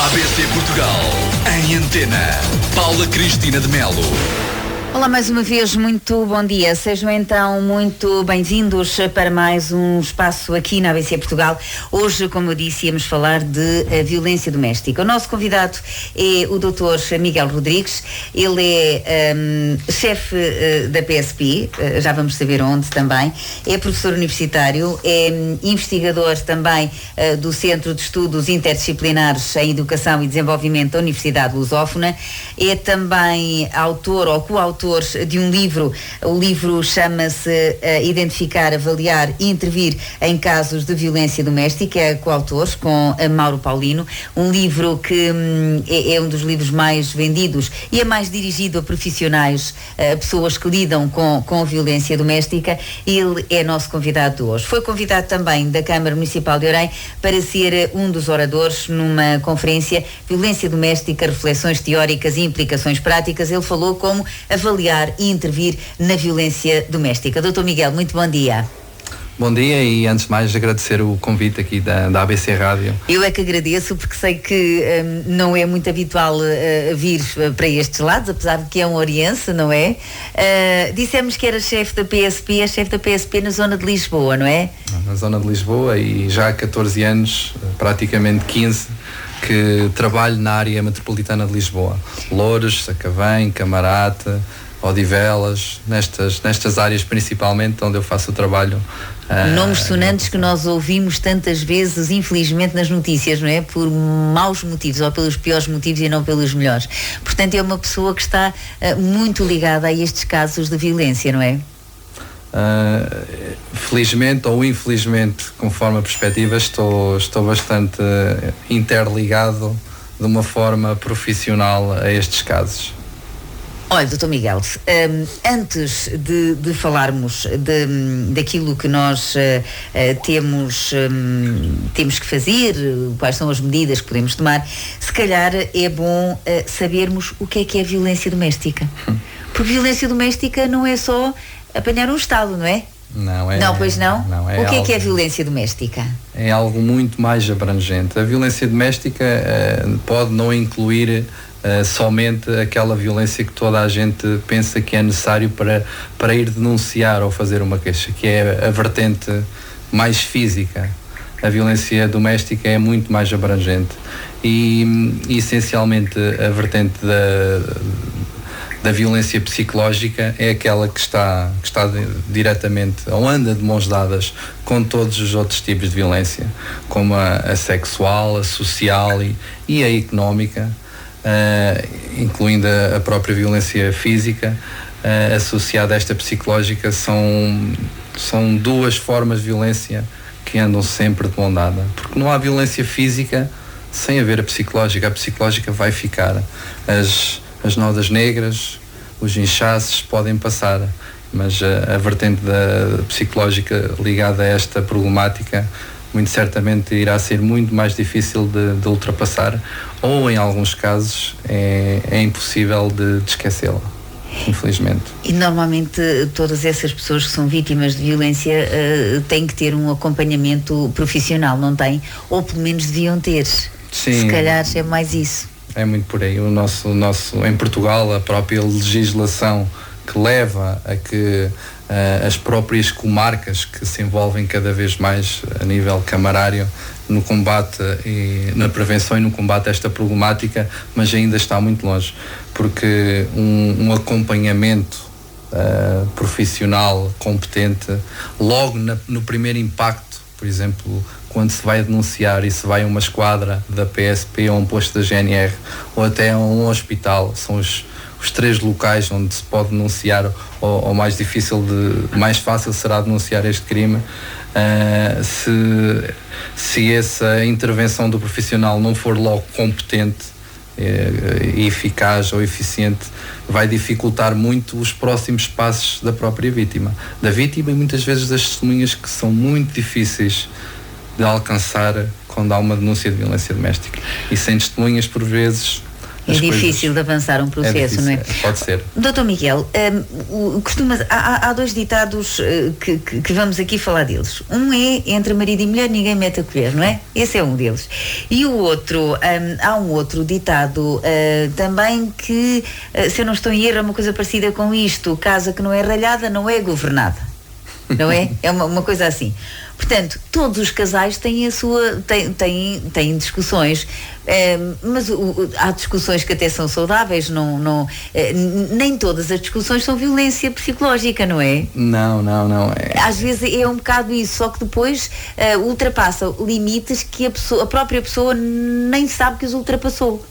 ABC Portugal, em antena. Paula Cristina de Melo. Olá, mais uma vez, muito bom dia. Sejam então muito bem-vindos para mais um espaço aqui na ABC Portugal. Hoje, como eu disse, íamos falar de violência doméstica. O nosso convidado é o Dr. Miguel Rodrigues. Ele é chefe da PSP, já vamos saber onde também. É professor universitário, é investigador também do Centro de Estudos Interdisciplinares em Educação e Desenvolvimento da Universidade Lusófona. É também autor ou coautor de um livro. O livro chama-se Identificar, Avaliar e Intervir em Casos de Violência Doméstica. É coautor com Mauro Paulino. Um livro que é um dos livros mais vendidos e é mais dirigido a profissionais, pessoas que lidam com violência doméstica. Ele é nosso convidado de hoje. Foi convidado também da Câmara Municipal de Orem para ser um dos oradores numa conferência Violência Doméstica, Reflexões Teóricas e Implicações Práticas. Ele falou como avaliar e intervir na violência doméstica. Dr. Miguel, muito bom dia. Bom dia e antes de mais agradecer o convite aqui da ABC Rádio. Eu é que agradeço porque sei que não é muito habitual vir para estes lados, apesar de que é um oriense, não é? Dissemos que era chefe da PSP, é chefe da PSP na zona de Lisboa, não é? Na zona de Lisboa e já há 14 anos, praticamente 15, que trabalho na área metropolitana de Lisboa. Loures, Sacavém, Camarate, Odivelas, nestas áreas principalmente onde eu faço o trabalho. Nomes sonantes que nós ouvimos tantas vezes, infelizmente, nas notícias, não é? Por maus motivos ou pelos piores motivos e não pelos melhores. Portanto, é uma pessoa que está muito ligada a estes casos de violência, não é? Felizmente ou infelizmente, conforme a perspectiva, estou bastante interligado de uma forma profissional a estes casos. Olha, Dr. Miguel, antes de falarmos daquilo que nós temos que fazer, quais são as medidas que podemos tomar, se calhar é bom sabermos o que é violência doméstica. Porque violência doméstica não é só apanhar um estalo, não é? Não é. Não, pois não? Não é. O que é violência doméstica? É algo muito mais abrangente. A violência doméstica pode não incluir somente aquela violência que toda a gente pensa que é necessário para ir denunciar ou fazer uma queixa, que é a vertente mais física. A violência doméstica é muito mais abrangente e essencialmente a vertente da violência psicológica é aquela que está diretamente ou anda de mãos dadas com todos os outros tipos de violência, como a sexual, a social e a económica, incluindo a própria violência física, associada a esta psicológica. São duas formas de violência que andam sempre de mão dada, porque não há violência física sem haver a psicológica vai ficar. As nodas negras, os inchaços podem passar, mas a vertente da psicológica ligada a esta problemática muito certamente irá ser muito mais difícil de ultrapassar, ou em alguns casos é impossível de esquecê-la, infelizmente. E normalmente todas essas pessoas que são vítimas de violência têm que ter um acompanhamento profissional, não têm? Ou pelo menos deviam ter. Sim. Se calhar é mais isso. É muito por aí. O nosso, em Portugal, a própria legislação que leva a que as próprias comarcas que se envolvem cada vez mais a nível camarário no combate e na prevenção e no combate a esta problemática, mas ainda está muito longe, porque um acompanhamento profissional competente logo no primeiro impacto, por exemplo, quando se vai denunciar e se vai a uma esquadra da PSP ou um posto da GNR ou até a um hospital, são os três locais onde se pode denunciar ou mais fácil será denunciar este crime. Se essa intervenção do profissional não for logo competente e eficaz ou eficiente, vai dificultar muito os próximos passos da própria vítima e muitas vezes das testemunhas, que são muito difíceis de alcançar quando há uma denúncia de violência doméstica. E sem testemunhas, por vezes, É difícil de avançar um processo, não é? Pode ser. Doutor Miguel, há dois ditados que vamos aqui falar deles. Um é: entre marido e mulher ninguém mete a colher, não é? Esse é um deles. E o outro, há um outro ditado também que, se eu não estou em erro, é uma coisa parecida com isto: casa que não é ralhada não é governada. Não é? É uma coisa assim. Portanto, todos os casais têm têm discussões, mas há discussões que até são saudáveis, nem todas as discussões são violência psicológica, não é? Não. Às vezes é um bocado isso, só que depois ultrapassa limites que a própria pessoa nem sabe que os ultrapassou.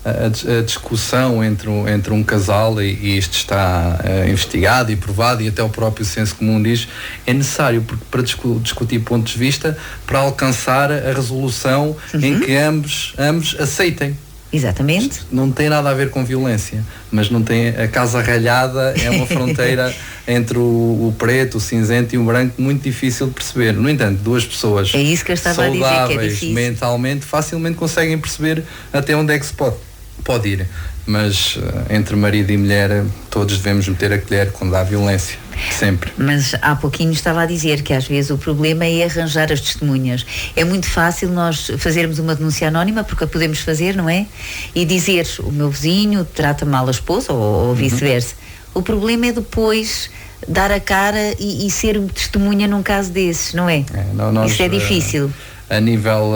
A discussão entre um casal, e isto está investigado e provado, e até o próprio senso comum diz, é necessário para discutir pontos de vista, para alcançar a resolução em que ambos aceitem. Exatamente. Isto não tem nada a ver com violência, mas não tem, a casa ralhada é uma fronteira entre o preto, o cinzento e o branco muito difícil de perceber. No entanto, duas pessoas é isso que eu estava saudáveis a dizer, que é difícil. Mentalmente, facilmente conseguem perceber até onde é que se pode ir, mas entre marido e mulher todos devemos meter a colher quando há violência, sempre. Mas há pouquinho estava a dizer que às vezes o problema é arranjar as testemunhas. É muito fácil nós fazermos uma denúncia anónima, porque a podemos fazer, não é? E dizer: o meu vizinho trata mal a esposa, ou vice-versa. O problema é depois dar a cara e ser testemunha num caso desses, não é? Isso é difícil. A nível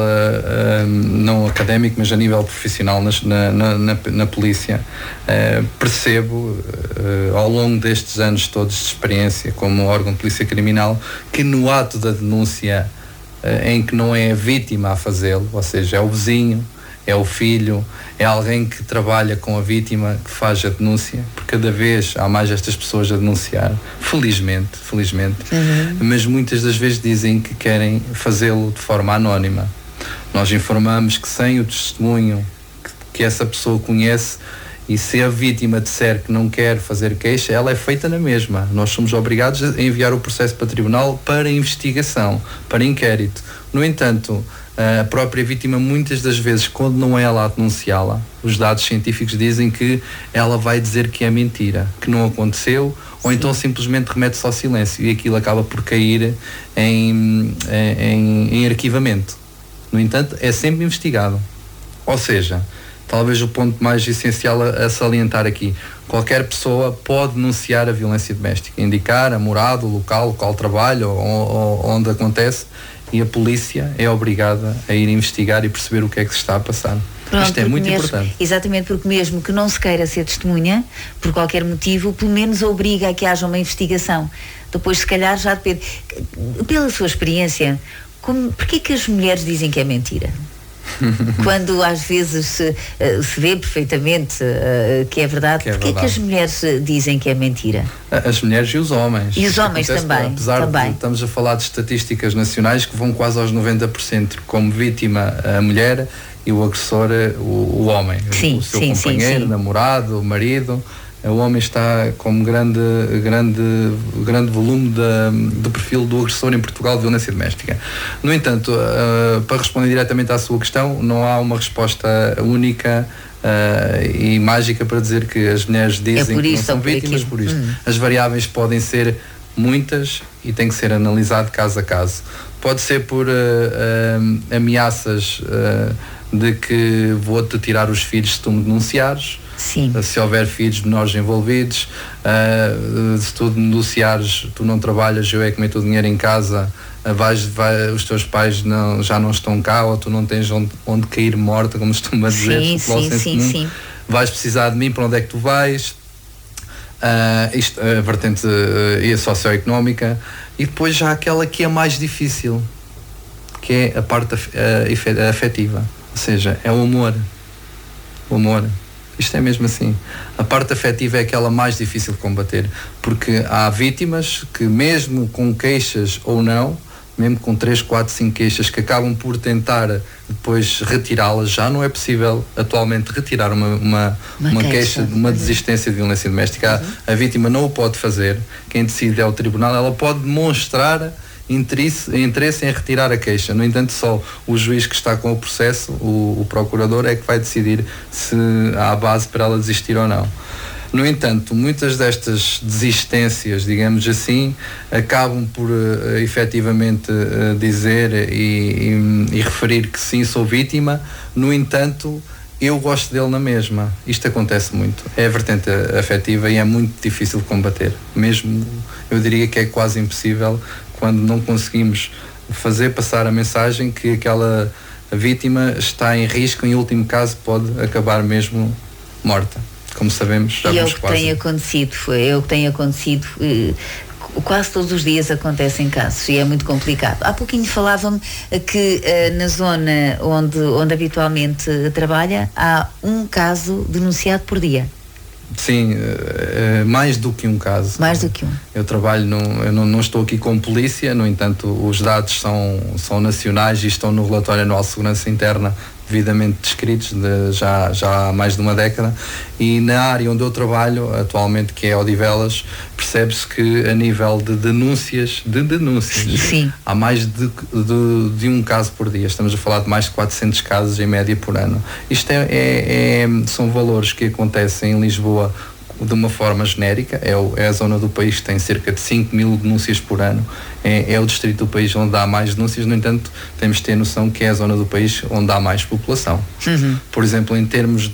não académico, mas a nível profissional na polícia, percebo ao longo destes anos todos de experiência como órgão de polícia criminal, que no ato da denúncia, em que não é a vítima a fazê-lo, ou seja, é o vizinho, é o filho, é alguém que trabalha com a vítima que faz a denúncia, porque cada vez há mais estas pessoas a denunciar, felizmente, mas muitas das vezes dizem que querem fazê-lo de forma anónima. Nós informamos que sem o testemunho que essa pessoa conhece, e se a vítima disser que não quer fazer queixa, ela é feita na mesma. Nós somos obrigados a enviar o processo para tribunal para investigação, para inquérito. No entanto, a própria vítima, muitas das vezes, quando não é ela a denunciá-la, os dados científicos dizem que ela vai dizer que é mentira, que não aconteceu, ou então simplesmente remete-se ao silêncio, e aquilo acaba por cair em arquivamento. No entanto, é sempre investigado. Ou seja, talvez o ponto mais essencial a salientar aqui: qualquer pessoa pode denunciar a violência doméstica, indicar a morada, o local de trabalho ou onde acontece, e a polícia é obrigada a ir investigar e perceber o que é que se está a passar. Pronto, isto é muito importante. Exatamente, porque mesmo que não se queira ser testemunha, por qualquer motivo, pelo menos obriga a que haja uma investigação. Depois, se calhar, já depende. Pela sua experiência, porquê que as mulheres dizem que é mentira? Quando às vezes se vê perfeitamente que é verdade, porquê que as mulheres dizem que é mentira? As mulheres e os homens. E os homens também. Apesar de estamos a falar de estatísticas nacionais que vão quase aos 90%, como vítima a mulher e o agressor o homem. Sim, o seu companheiro, namorado, o marido. O homem está como grande volume do perfil do agressor em Portugal de violência doméstica. No entanto, para responder diretamente à sua questão, não há uma resposta única e mágica para dizer que as mulheres dizem que não são vítimas por isto. As variáveis podem ser muitas e tem que ser analisado caso a caso. Pode ser por ameaças de que vou-te tirar os filhos se tu me denunciares. Sim. Se houver filhos menores envolvidos, se tu denunciares, tu não trabalhas, eu é que meto o dinheiro em casa, os teus pais já não estão cá, ou tu não tens onde cair morta, como costuma dizer. Sim. Vais precisar de mim, para onde é que tu vais? Isto, a vertente socioeconómica. E depois já aquela que é mais difícil, que é a parte afetiva, ou seja, é o amor. Isto é mesmo assim. A parte afetiva é aquela mais difícil de combater, porque há vítimas que, mesmo com queixas ou não, mesmo com 3, 4, 5 queixas, que acabam por tentar depois retirá-las. Já não é possível atualmente retirar uma queixa de uma desistência de violência doméstica. A vítima não o pode fazer. Quem decide é o tribunal. Ela pode demonstrar interesse em retirar a queixa. No entanto, só o juiz que está com o processo, o procurador, é que vai decidir se há base para ela desistir ou não. No entanto, muitas destas desistências, digamos assim, acabam por efetivamente dizer e referir que sim, sou vítima. No entanto, eu gosto dele na mesma. Isto acontece muito. É a vertente afetiva e é muito difícil de combater. Mesmo, eu diria que é quase impossível quando não conseguimos fazer passar a mensagem que aquela vítima está em risco, em último caso pode acabar mesmo morta. Como sabemos, já vamos quase. É o que tem acontecido. Quase todos os dias acontecem casos e é muito complicado. Há pouquinho falava-me que na zona onde habitualmente trabalha há um caso denunciado por dia. Sim, mais do que um caso. Mais do que um. Eu trabalho, eu não estou aqui com polícia, no entanto os dados são nacionais e estão no relatório anual de segurança interna devidamente descritos já há mais de uma década, e na área onde eu trabalho atualmente, que é Odivelas, percebe-se que a nível de denúncias, sim, há mais de um caso por dia. Estamos a falar de mais de 400 casos em média por ano. Isto são valores que acontecem em Lisboa de uma forma genérica. É a zona do país que tem cerca de 5.000 denúncias por ano. É o distrito do país onde há mais denúncias. No entanto, temos de ter noção que é a zona do país onde há mais população. Por exemplo, em termos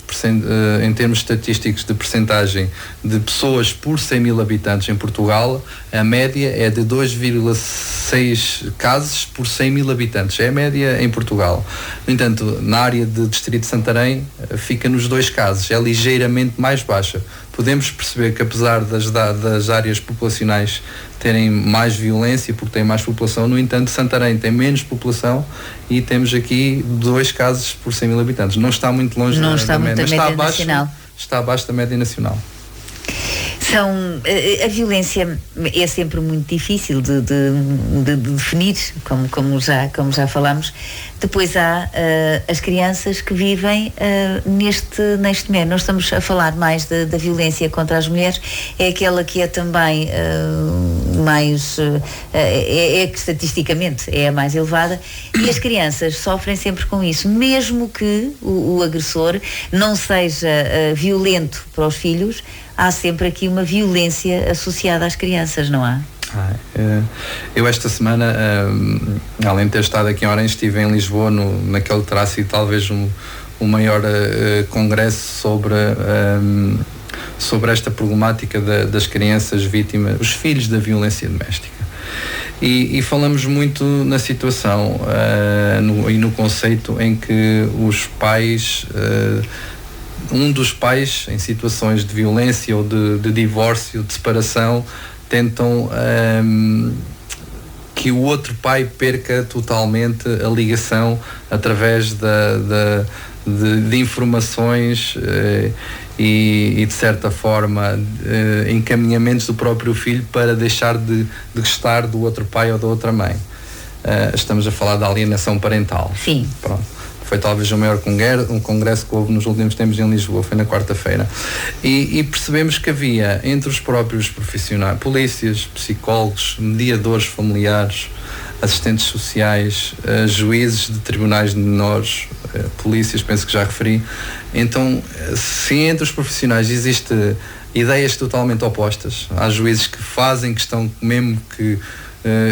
estatísticos de percentagem de pessoas por 100.000 habitantes em Portugal, a média é de 2,6 casos por 100.000 habitantes. É a média em Portugal. No entanto, na área de distrito de Santarém, fica nos 2 casos. É ligeiramente mais baixa. Podemos perceber que, apesar das áreas populacionais terem mais violência porque tem mais população, no entanto Santarém tem menos população e temos aqui 2 casos por 100.000 habitantes. Não está muito longe da média, está abaixo da média nacional. A violência é sempre muito difícil de definir, como já falámos. Depois há as crianças que vivem neste meio. Nós estamos a falar mais da violência contra as mulheres, é aquela que é também mais, que estatisticamente é a mais elevada, e as crianças sofrem sempre com isso, mesmo que o agressor não seja violento para os filhos. Há sempre aqui uma violência associada às crianças, não há? Eu esta semana, além de ter estado aqui em Orense, estive em Lisboa, naquele terá sido talvez o maior congresso sobre esta problemática das crianças vítimas, os filhos da violência doméstica. E falamos muito na situação e no conceito em que os pais... um dos pais, em situações de violência ou de divórcio, de separação, tentam que o outro pai perca totalmente a ligação através de informações e de certa forma encaminhamentos do próprio filho para deixar de gostar do outro pai ou da outra mãe. Estamos a falar da alienação parental. Sim. Pronto. Foi talvez o maior congresso que houve nos últimos tempos em Lisboa, foi na quarta-feira. E percebemos que havia entre os próprios profissionais, polícias, psicólogos, mediadores familiares, assistentes sociais, juízes de tribunais de menores, polícias, penso que já referi. Então, se entre os profissionais existe ideias totalmente opostas, há juízes que fazem questão mesmo que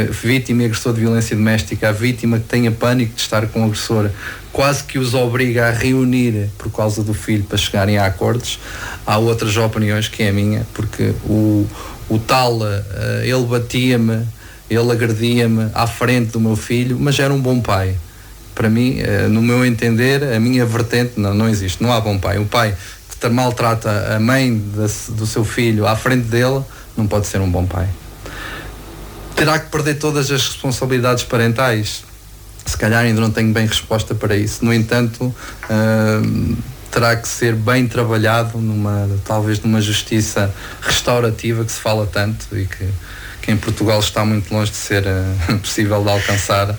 vítima e agressor de violência doméstica, a vítima que tenha pânico de estar com o agressor, quase que os obriga a reunir por causa do filho para chegarem a acordos. Há outras opiniões, que é a minha, porque o tal, ele batia-me, ele agredia-me à frente do meu filho, mas era um bom pai. Para mim, no meu entender, a minha vertente não existe, não há bom pai. O pai que maltrata a mãe do seu filho à frente dele não pode ser um bom pai. Terá que perder todas as responsabilidades parentais? Se calhar ainda não tenho bem resposta para isso. No entanto, terá que ser bem trabalhado talvez numa justiça restaurativa que se fala tanto e que em Portugal está muito longe de ser possível de alcançar.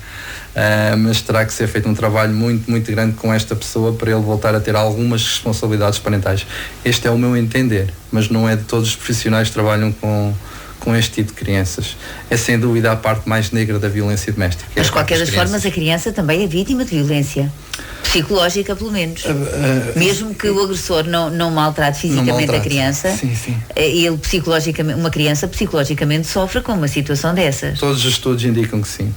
Mas terá que ser feito um trabalho muito, muito grande com esta pessoa para ele voltar a ter algumas responsabilidades parentais. Este é o meu entender, mas não é de todos os profissionais que trabalham com com este tipo de crianças. É sem dúvida a parte mais negra da violência doméstica. Mas de qualquer das formas a criança também é vítima de violência. Psicológica, pelo menos. Mesmo que o agressor não maltrate fisicamente a criança, sim. Ele psicologicamente, uma criança psicologicamente sofre com uma situação dessas. Todos os estudos indicam que sim.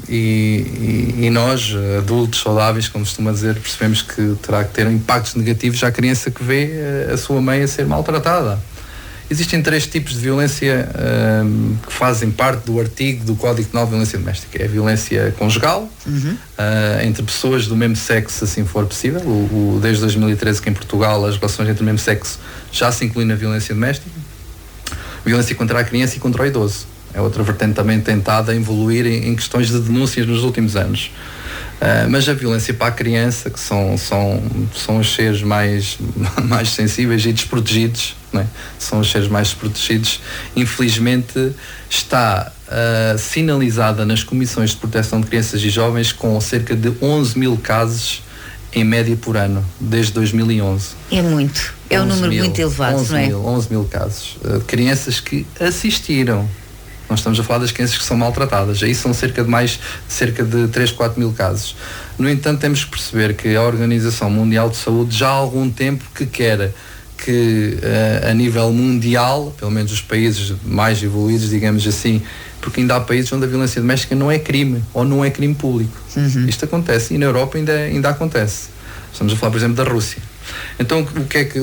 E nós, adultos saudáveis, como costuma dizer, percebemos que terá que ter impactos negativos à criança que vê a sua mãe a ser maltratada. Existem 3 tipos de violência que fazem parte do artigo do Código Penal de Violência Doméstica. É a violência conjugal, entre pessoas do mesmo sexo, assim for possível. Desde 2013 que em Portugal as relações entre o mesmo sexo já se incluem na violência doméstica. Violência contra a criança e contra o idoso. É outra vertente também tentada a evoluir em questões de denúncias nos últimos anos. Mas a violência para a criança, que são os seres mais sensíveis e desprotegidos, não é? São os seres mais desprotegidos, infelizmente está sinalizada nas comissões de proteção de crianças e jovens com cerca de 11 mil casos em média por ano, desde 2011. É muito, é um número muito elevado, não é? 11 mil casos. Crianças que assistiram. Nós estamos a falar das crianças que são maltratadas. Aí são cerca de 3, 4 mil casos. No entanto, temos que perceber que a Organização Mundial de Saúde já há algum tempo que quer que a nível mundial, pelo menos os países mais evoluídos, digamos assim, porque ainda há países onde a violência doméstica não é crime ou não é crime público. Isto acontece e na Europa ainda acontece. Estamos a falar, por exemplo, da Rússia. Então, o que é que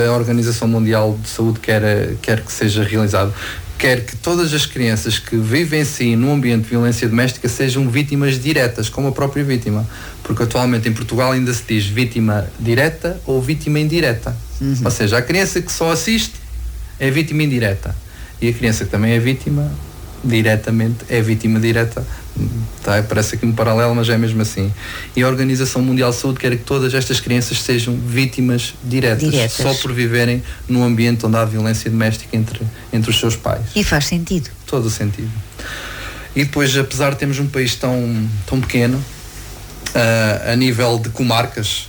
a Organização Mundial de Saúde quer que seja realizado? Quer que todas as crianças que vivenciem num ambiente de violência doméstica sejam vítimas diretas, como a própria vítima. Porque atualmente em Portugal ainda se diz vítima direta ou vítima indireta. Ou seja, a criança que só assiste é vítima indireta. E a criança que também é vítima diretamente é vítima direta. Parece aqui um paralelo, mas é mesmo assim. E a Organização Mundial de Saúde quer que todas estas crianças sejam vítimas diretas. Só por viverem num ambiente onde há violência doméstica entre os seus pais. E faz sentido. Todo o sentido. E depois, apesar de termos um país tão pequeno, a nível de comarcas,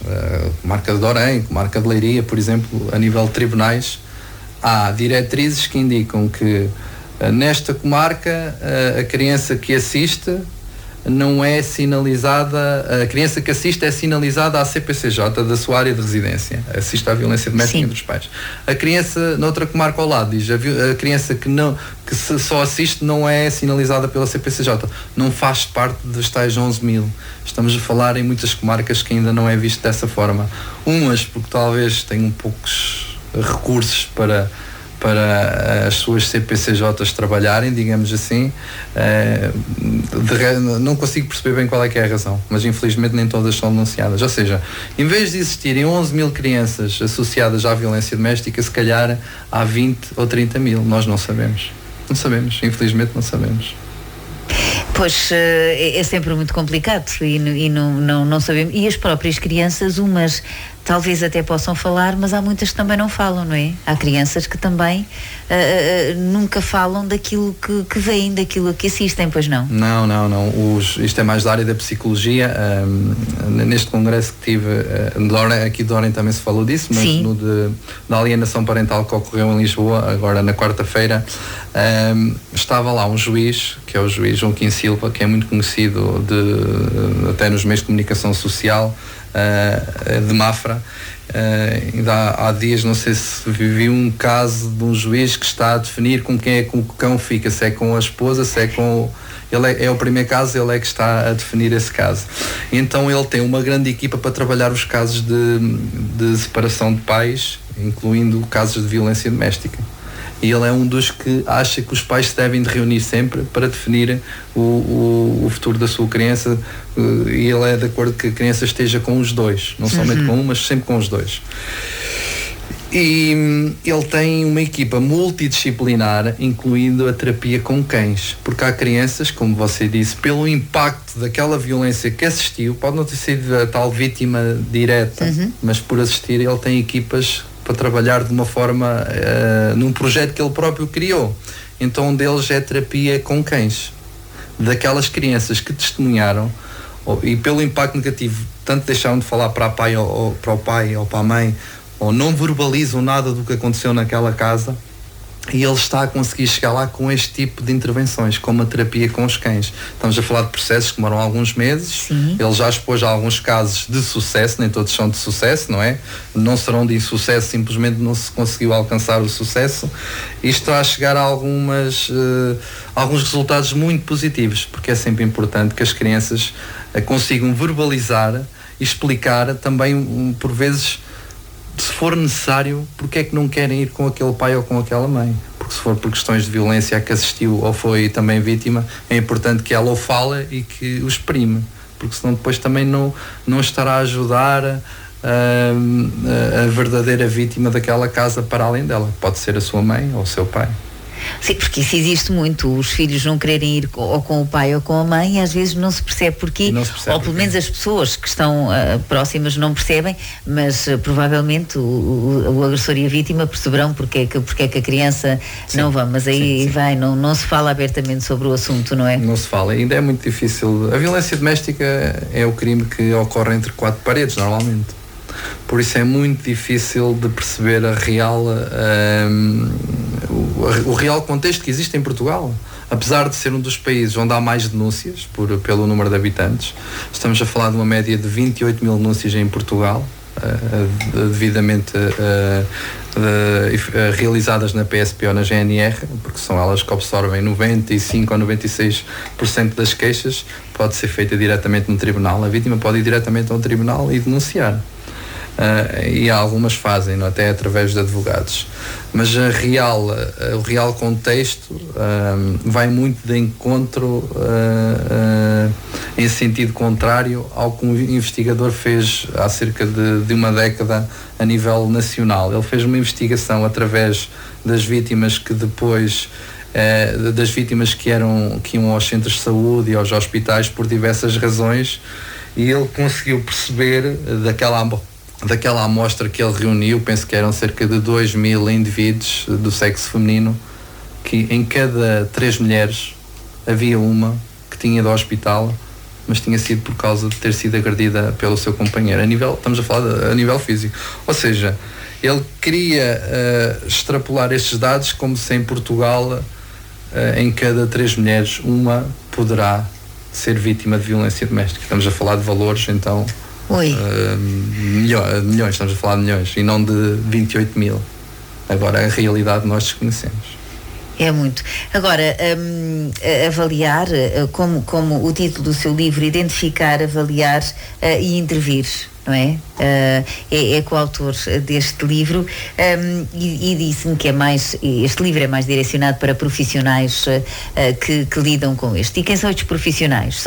comarca de Orem, comarca de Leiria, por exemplo, a nível de tribunais, há diretrizes que indicam que nesta comarca a criança que assiste não é sinalizada, a criança que assiste é sinalizada à CPCJ da sua área de residência, assiste à violência doméstica entre os pais. A criança noutra comarca ao lado diz, a criança que só assiste não é sinalizada pela CPCJ, não faz parte dos tais 11 mil. Estamos a falar em muitas comarcas que ainda não é visto dessa forma. Umas porque talvez tenham poucos recursos para as suas CPCJs trabalharem, digamos assim. Não consigo perceber bem qual é que é a razão, mas infelizmente nem todas são denunciadas. Ou seja, em vez de existirem 11 mil crianças associadas à violência doméstica, se calhar há 20 ou 30 mil, nós não sabemos. Não sabemos, infelizmente não sabemos. Pois é sempre muito complicado e não sabemos. E as próprias crianças, umas talvez até possam falar, mas há muitas que também não falam, não é? Há crianças que também nunca falam daquilo que veem, daquilo que assistem, pois não? Não. Isto é mais da área da psicologia. Neste congresso que tive, aqui de Orem também se falou disso, mas da alienação parental que ocorreu em Lisboa, agora na quarta-feira, estava lá um juiz, que é o juiz Joaquim Silva, que é muito conhecido até nos meios de comunicação social, de Mafra. Ainda há dias, não sei se vivi um caso de um juiz que está a definir com quem é que o cão fica, se é com a esposa, se é com... Ele é o primeiro caso, ele é que está a definir esse caso. Então ele tem uma grande equipa para trabalhar os casos de separação de pais, incluindo casos de violência doméstica. E ele é um dos que acha que os pais se devem de reunir sempre para definir o futuro da sua criança, e ele é de acordo que a criança esteja com os dois, não somente com um, mas sempre com os dois. E ele tem uma equipa multidisciplinar, incluindo a terapia com cães, porque há crianças, como você disse, pelo impacto daquela violência que assistiu, pode não ter sido a tal vítima direta, mas por assistir ele tem equipas para trabalhar de uma forma, num projeto que ele próprio criou. Então um deles é terapia com cães, daquelas crianças que testemunharam, e pelo impacto negativo, tanto deixaram de falar para o pai ou para a mãe, ou não verbalizam nada do que aconteceu naquela casa, E ele está a conseguir chegar lá com este tipo de intervenções, como a terapia com os cães. Estamos a falar de processos que demoram alguns meses. Sim. Ele já expôs alguns casos de sucesso, nem todos são de sucesso, não é? Não serão de insucesso, simplesmente não se conseguiu alcançar o sucesso. E está a chegar a alguns resultados muito positivos, porque é sempre importante que as crianças consigam verbalizar e explicar também, por vezes, se for necessário, porque é que não querem ir com aquele pai ou com aquela mãe. Porque se for por questões de violência a que assistiu ou foi também vítima, é importante que ela o fale e que o exprime, porque senão depois também não estará a ajudar a verdadeira vítima daquela casa para além dela. Pode ser a sua mãe ou o seu pai. Sim, porque isso existe muito, os filhos não quererem ir ou com o pai ou com a mãe, e às vezes não se percebe porquê, ou pelo menos as pessoas que estão próximas não percebem, mas provavelmente o agressor e a vítima perceberão porque é que a criança não vai, mas aí não se fala abertamente sobre o assunto, não é? Não se fala, ainda é muito difícil. A violência doméstica é o crime que ocorre entre 4 paredes, normalmente. Por isso é muito difícil de perceber o real contexto que existe em Portugal. Apesar de ser um dos países onde há mais denúncias pelo número de habitantes, estamos a falar de uma média de 28 mil denúncias em Portugal, devidamente realizadas na PSP ou na GNR, porque são elas que absorvem 95 ou 96% das queixas. Pode ser feita diretamente no tribunal. A vítima pode ir diretamente ao tribunal e denunciar. E algumas fazem, até através de advogados, mas o real contexto vai muito de encontro em sentido contrário ao que um investigador fez há cerca de uma década a nível nacional. Ele fez uma investigação através das vítimas que depois das vítimas que iam aos centros de saúde e aos hospitais por diversas razões, e ele conseguiu perceber daquela amostra que ele reuniu, penso que eram cerca de 2.000 indivíduos do sexo feminino, que em cada 3 mulheres havia uma que tinha ido ao hospital, mas tinha sido por causa de ter sido agredida pelo seu companheiro. Estamos a falar a nível físico. Ou seja, ele queria extrapolar estes dados como se em Portugal em cada 3 mulheres uma poderá ser vítima de violência doméstica. Estamos a falar de valores, então... milhões, estamos a falar de milhões e não de 28 mil. Agora a realidade nós desconhecemos. É muito. Agora, avaliar, como o título do seu livro, identificar, avaliar e intervir, não é? É coautor deste livro e disse-me que este livro é mais direcionado para profissionais que lidam com isto. E quem são estes profissionais?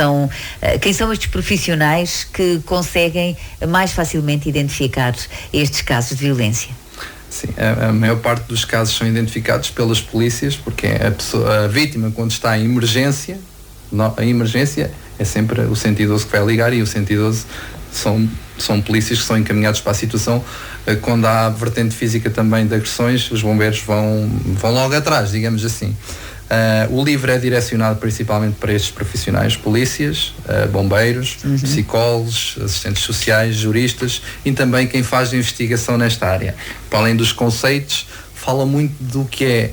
Quem são estes profissionais que conseguem mais facilmente identificar estes casos de violência? Sim, a maior parte dos casos são identificados pelas polícias, porque a vítima, quando está em emergência, a emergência é sempre o 112 que vai ligar, e o 112 são polícias que são encaminhados para a situação. Quando há vertente física também de agressões, os bombeiros vão logo atrás, digamos assim. O livro é direcionado principalmente para estes profissionais: polícias, bombeiros, psicólogos, assistentes sociais, juristas e também quem faz investigação nesta área. Para além dos conceitos, fala muito do que é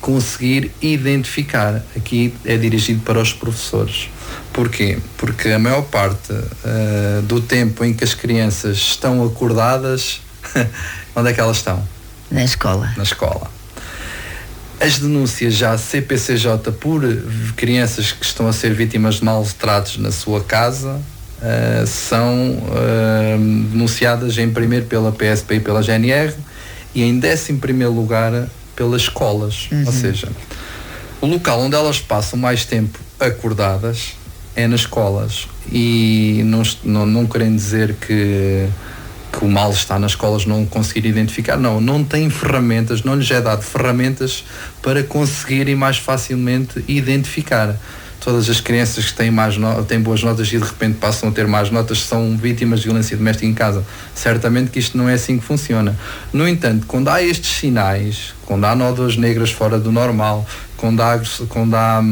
conseguir identificar. Aqui é dirigido para os professores. Porquê? Porque a maior parte do tempo em que as crianças estão acordadas, onde é que elas estão? Na escola. Na escola. As denúncias já CPCJ por crianças que estão a ser vítimas de maus tratos na sua casa são denunciadas em primeiro pela PSP e pela GNR, e em 11º lugar pelas escolas. Ou seja, o local onde elas passam mais tempo acordadas é nas escolas. E não querendo dizer que o mal está nas escolas, não conseguir identificar, não têm ferramentas, não lhes é dado ferramentas para conseguirem mais facilmente identificar. Todas as crianças que têm boas notas e de repente passam a ter más notas são vítimas de violência doméstica em casa. Certamente que isto não é assim que funciona. No entanto, quando há estes sinais, quando há nódoas negras fora do normal, quando há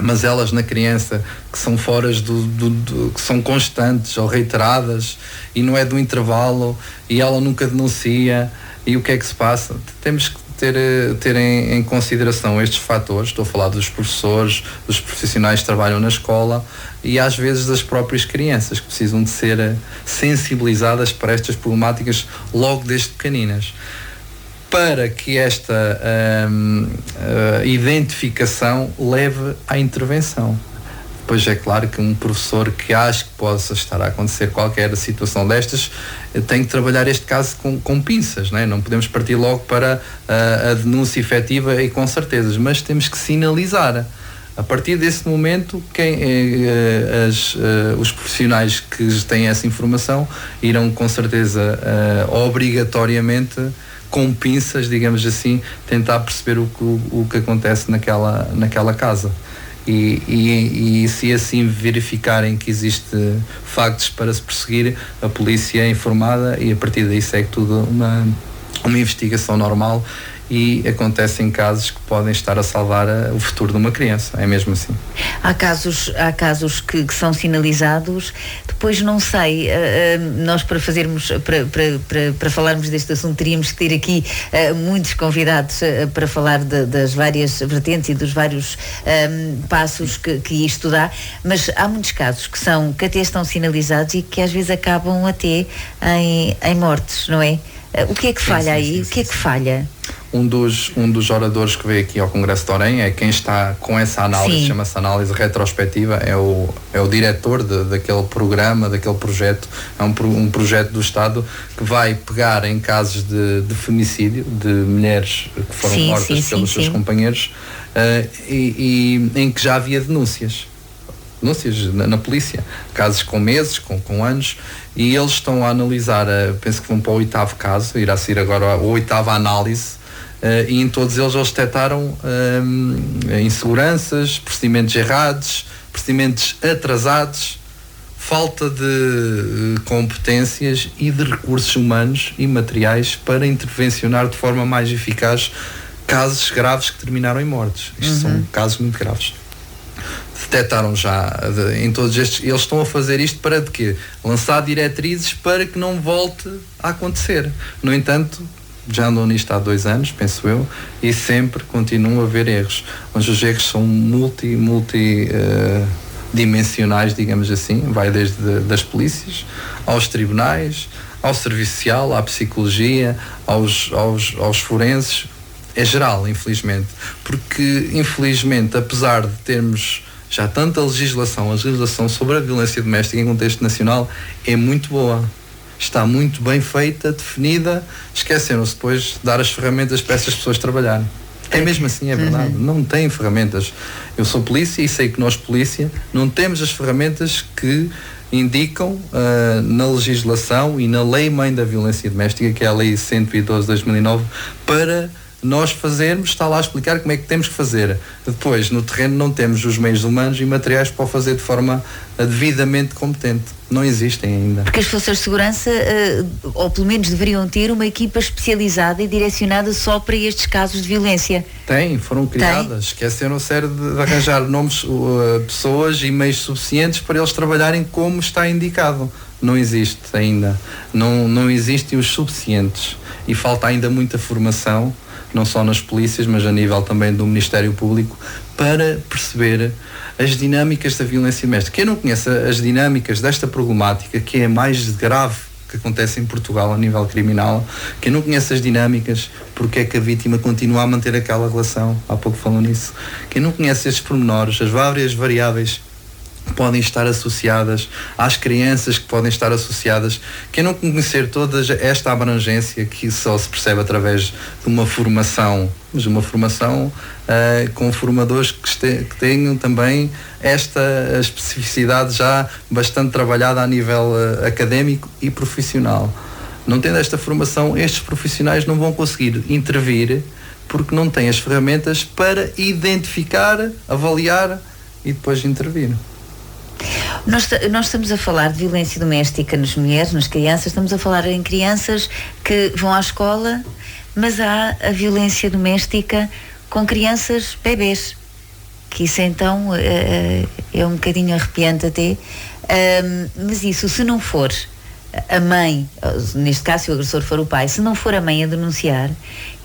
mazelas na criança que são fora que são constantes ou reiteradas e não é do intervalo e ela nunca denuncia, e o que é que se passa? Temos ter em consideração estes fatores. Estou a falar dos professores, dos profissionais que trabalham na escola e às vezes das próprias crianças que precisam de ser sensibilizadas para estas problemáticas logo desde pequeninas, para que esta identificação leve à intervenção. Depois é claro que um professor que acha que possa estar a acontecer qualquer situação destas tem que trabalhar este caso com pinças, não é? Não podemos partir logo para a denúncia efetiva e com certezas, mas temos que sinalizar. A partir desse momento, os profissionais que têm essa informação irão com certeza obrigatoriamente com pinças, digamos assim, tentar perceber o que acontece naquela casa. E se assim verificarem que existe factos para se perseguir, a polícia é informada e a partir daí segue tudo uma investigação normal e acontecem casos que podem estar a salvar o futuro de uma criança, é mesmo assim. Há casos que são sinalizados, depois não sei, nós para falarmos deste assunto teríamos que ter aqui muitos convidados para falar das várias vertentes e dos vários passos que isto dá, mas há muitos casos que até estão sinalizados e que às vezes acabam até em mortes, não é? O que é que falha aí? O que é que falha? Um dos oradores que veio aqui ao Congresso de Orem é quem está com essa análise, chama-se análise retrospectiva, é o diretor daquele programa, daquele projeto, é um projeto do Estado que vai pegar em casos de femicídio, de mulheres que foram mortas pelos seus companheiros, e em que já havia denúncias na polícia, casos com meses, com anos, e eles estão a analisar, penso que vão para o 8º caso, irá ser agora a 8ª análise, e em todos eles detectaram inseguranças, procedimentos errados, procedimentos atrasados, falta de competências e de recursos humanos e materiais para intervencionar de forma mais eficaz casos graves que terminaram em mortes. Isto são casos muito graves. Detectaram já em todos estes, eles estão a fazer isto para de quê? Lançar diretrizes para que não volte a acontecer. No entanto, já andam nisto há 2 anos, penso eu, e sempre continuam a haver erros. Mas os erros são multidimensionais, digamos assim, vai desde das polícias, aos tribunais, ao serviço social, à psicologia, aos forenses. É geral, infelizmente, porque infelizmente, apesar de termos já tanta legislação, a legislação sobre a violência doméstica em contexto nacional é muito boa, está muito bem feita, definida, esqueceram-se depois de dar as ferramentas para essas pessoas trabalharem. É mesmo assim, é verdade, não têm ferramentas. Eu sou polícia e sei que nós, polícia, não temos as ferramentas que indicam na legislação e na lei-mãe da violência doméstica, que é a Lei 112 de 2009, para nós fazermos, está lá a explicar como é que temos que fazer. Depois, no terreno, não temos os meios humanos e materiais para o fazer de forma devidamente competente. Não existem ainda. Porque as forças de segurança, ou pelo menos deveriam ter uma equipa especializada e direcionada só para estes casos de violência. Foram criadas. Esqueceram-se de arranjar nomes, pessoas e meios suficientes para eles trabalharem como está indicado. Não existe ainda. Não existem os suficientes. E falta ainda muita formação, não só nas polícias, mas a nível também do Ministério Público, para perceber as dinâmicas da violência doméstica. Quem não conhece as dinâmicas desta problemática, que é a mais grave que acontece em Portugal a nível criminal, quem não conhece as dinâmicas, porque é que a vítima continua a manter aquela relação, há pouco falou nisso, quem não conhece estes pormenores, as várias variáveis que podem estar associadas, às crianças que podem estar associadas, quem não conhecer toda esta abrangência que só se percebe através de uma formação, mas uma formação com formadores que tenham também esta especificidade já bastante trabalhada a nível académico e profissional. Não tendo esta formação, estes profissionais não vão conseguir intervir porque não têm as ferramentas para identificar, avaliar e depois intervir. Nós estamos a falar de violência doméstica nas mulheres, nas crianças, estamos a falar em crianças que vão à escola, mas há a violência doméstica com crianças bebês, que isso então é um bocadinho arrepiante até, mas isso, se não for a mãe, neste caso se o agressor for o pai, se não for a mãe a denunciar,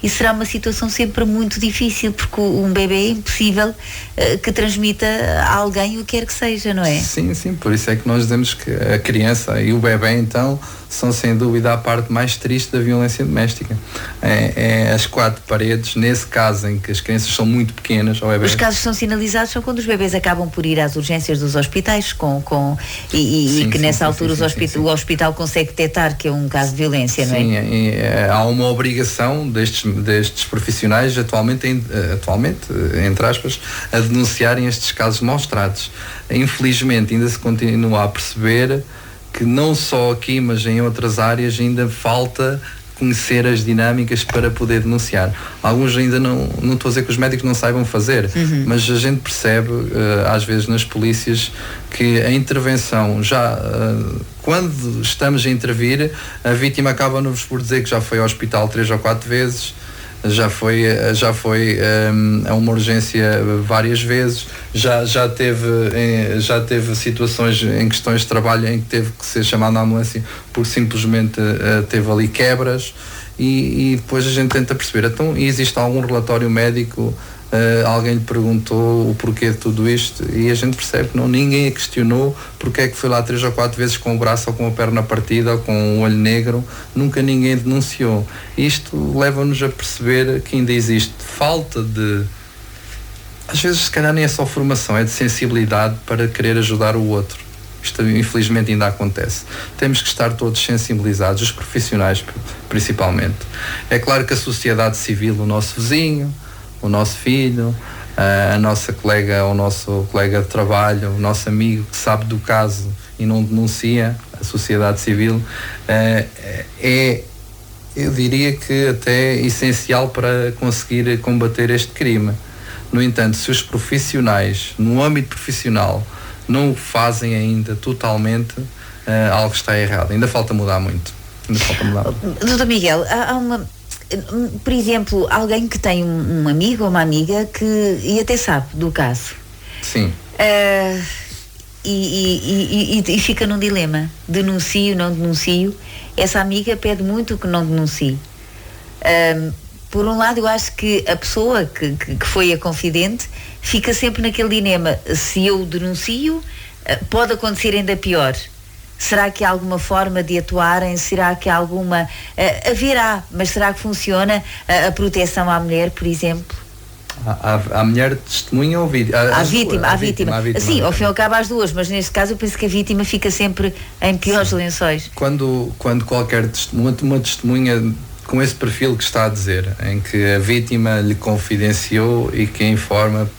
e será uma situação sempre muito difícil, porque um bebê é impossível que transmita a alguém o que quer que seja, não é? Sim, por isso é que nós dizemos que a criança e o bebê, então, são sem dúvida a parte mais triste da violência doméstica. É as quatro paredes, nesse caso em que as crianças são muito pequenas. Os casos são sinalizados são quando os bebês acabam por ir às urgências dos hospitais e que nessa altura o hospital consegue detectar que é um caso de violência, não é? Sim, há uma obrigação destes profissionais atualmente, entre aspas, a denunciarem estes casos maus-tratos. Infelizmente ainda se continua a perceber que não só aqui, mas em outras áreas ainda falta conhecer as dinâmicas para poder denunciar. Alguns ainda não estou a dizer que os médicos não saibam fazer, mas a gente percebe, às vezes nas polícias, que a intervenção quando estamos a intervir, a vítima acaba-nos por dizer que já foi ao hospital 3 ou 4 vezes, já foi a uma urgência várias vezes, já teve situações em questões de trabalho em que teve que ser chamado na ambulância porque simplesmente teve ali quebras e depois a gente tenta perceber, então existe algum relatório médico, alguém lhe perguntou o porquê de tudo isto e a gente percebe que ninguém a questionou porque é que foi lá 3 ou 4 vezes com o braço ou com a perna partida ou com o olho negro, nunca ninguém denunciou. Isto leva-nos a perceber que ainda existe falta de, às vezes se calhar nem é só formação, é de sensibilidade para querer ajudar o outro. Isto infelizmente ainda acontece. Temos que estar todos sensibilizados, os profissionais principalmente. É claro que a sociedade civil, o nosso vizinho, o nosso filho, a nossa colega, o nosso colega de trabalho, o nosso amigo que sabe do caso e não denuncia, a sociedade civil, eu diria que até essencial para conseguir combater este crime. No entanto, se os profissionais, no âmbito profissional, não o fazem ainda totalmente, algo está errado. Ainda falta mudar muito. Doutor Miguel, por exemplo, alguém que tem um amigo ou uma amiga e até sabe do caso. Sim. E fica num dilema. Denuncio, não denuncio. Essa amiga pede muito que não denuncie. Por um lado, eu acho que a pessoa que foi a confidente fica sempre naquele dilema. Se eu denuncio, pode acontecer ainda pior. Será que há alguma forma de atuarem? Será que há alguma... haverá, mas será que funciona a proteção à mulher, por exemplo? A mulher testemunha ou vítima? A vítima. Sim, ao fim e ao cabo as duas, mas neste caso eu penso que a vítima fica sempre em piores lençóis. Quando qualquer uma testemunha com esse perfil que está a dizer, em que a vítima lhe confidenciou e que informa,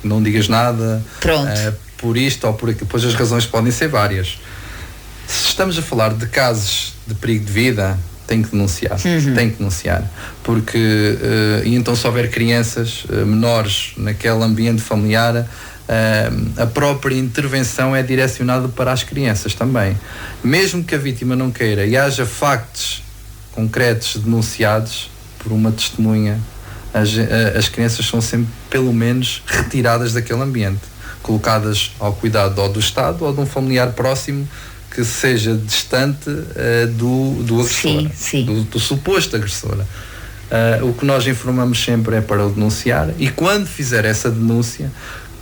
não digas nada, por isto ou por aquilo, pois as razões podem ser várias. Se estamos a falar de casos de perigo de vida, tem que denunciar, porque e então se houver crianças menores naquele ambiente familiar, a própria intervenção é direcionada para as crianças também, mesmo que a vítima não queira e haja factos concretos denunciados por uma testemunha, as crianças são sempre pelo menos retiradas daquele ambiente, colocadas ao cuidado ou do Estado ou de um familiar próximo que seja distante do agressor, do suposto agressor. O que nós informamos sempre é para o denunciar e quando fizer essa denúncia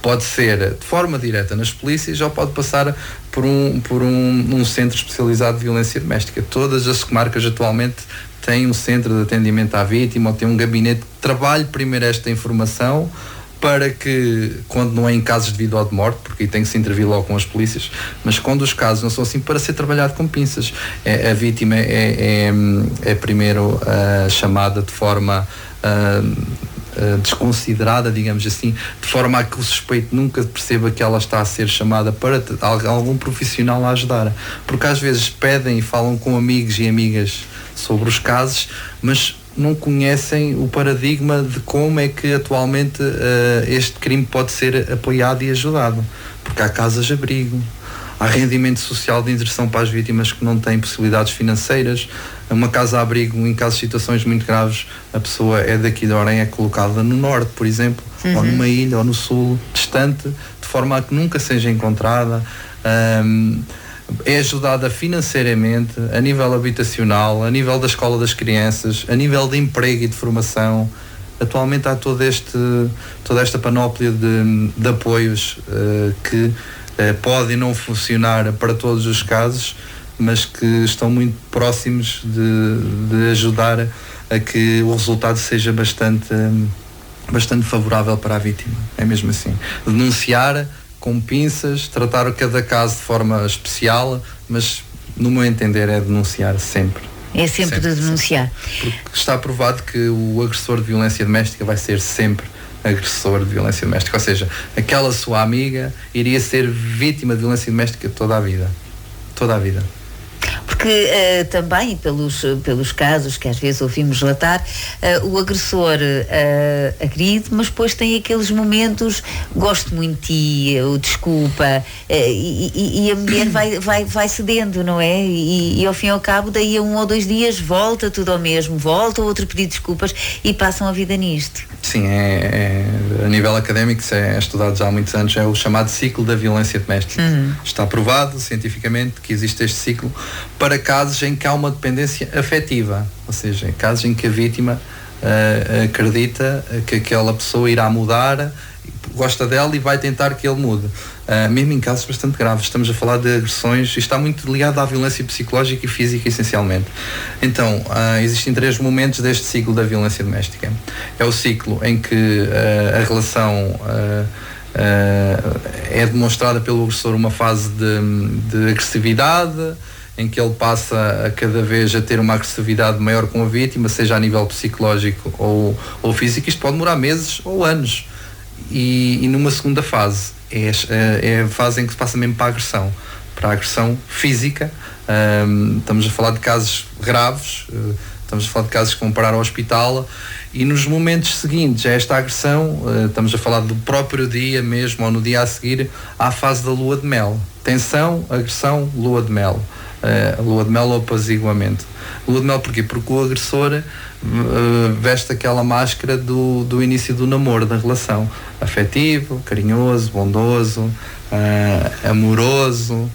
pode ser de forma direta nas polícias ou pode passar por um centro especializado de violência doméstica. Todas as comarcas atualmente têm um centro de atendimento à vítima ou têm um gabinete que trabalhe primeiro esta informação para que, quando não é em casos de vida ou de morte, porque aí tem que se intervir logo com as polícias, mas quando os casos não são assim, para ser trabalhado com pinças. A vítima é primeiro chamada de forma desconsiderada, digamos assim, de forma a que o suspeito nunca perceba que ela está a ser chamada para algum profissional a ajudar, porque às vezes pedem e falam com amigos e amigas sobre os casos, mas não conhecem o paradigma de como é que atualmente este crime pode ser apoiado e ajudado, porque há casas de abrigo, há rendimento social de inserção para as vítimas que não têm possibilidades financeiras. Uma casa de abrigo, em casos de situações muito graves, a pessoa é daqui de Orem, é colocada no norte, por exemplo, ou numa ilha, ou no sul, distante, de forma a que nunca seja encontrada. é ajudada financeiramente, a nível habitacional, a nível da escola das crianças, a nível de emprego e de formação. Atualmente há toda esta panóplia de apoios que podem não funcionar para todos os casos, mas que estão muito próximos de ajudar a que o resultado seja bastante favorável para a vítima. É mesmo assim. Denunciar com pinças, tratar cada caso de forma especial, mas no meu entender é denunciar sempre. É sempre de denunciar. Porque está provado que o agressor de violência doméstica vai ser sempre agressor de violência doméstica, ou seja, aquela sua amiga iria ser vítima de violência doméstica toda a vida. Porque também pelos casos que às vezes ouvimos relatar, o agressor agride, mas depois tem aqueles momentos, gosto muito de ti, ou desculpa, e a mulher vai cedendo, não é? E ao fim e ao cabo, daí a 1 ou 2 dias volta tudo ao mesmo, volta outro pedido de desculpas e passam a vida nisto. Sim, a nível académico, isso é estudado já há muitos anos, é o chamado ciclo da violência doméstica. Está provado cientificamente que existe este ciclo para casos em que há uma dependência afetiva, ou seja, casos em que a vítima acredita que aquela pessoa irá mudar, gosta dela e vai tentar que ele mude. Mesmo em casos bastante graves, estamos a falar de agressões, e está muito ligado à violência psicológica e física essencialmente. Então, existem 3 momentos deste ciclo da violência doméstica. É o ciclo em que a relação é demonstrada pelo agressor uma fase de agressividade, em que ele passa a cada vez a ter uma agressividade maior com a vítima, seja a nível psicológico ou físico. Isto pode demorar meses ou anos. E numa segunda fase é a fase em que se passa mesmo para a agressão física. Estamos a falar de casos graves, estamos a falar de casos que vão parar ao hospital, e nos momentos seguintes a esta agressão, estamos a falar do próprio dia mesmo ou no dia a seguir, à fase da lua de mel. Tensão, agressão, lua de mel. Lua de mel ou apaziguamento. Lua de mel porquê? Porque o agressor veste aquela máscara do início do namoro, da relação. Afetivo, carinhoso, bondoso, amoroso,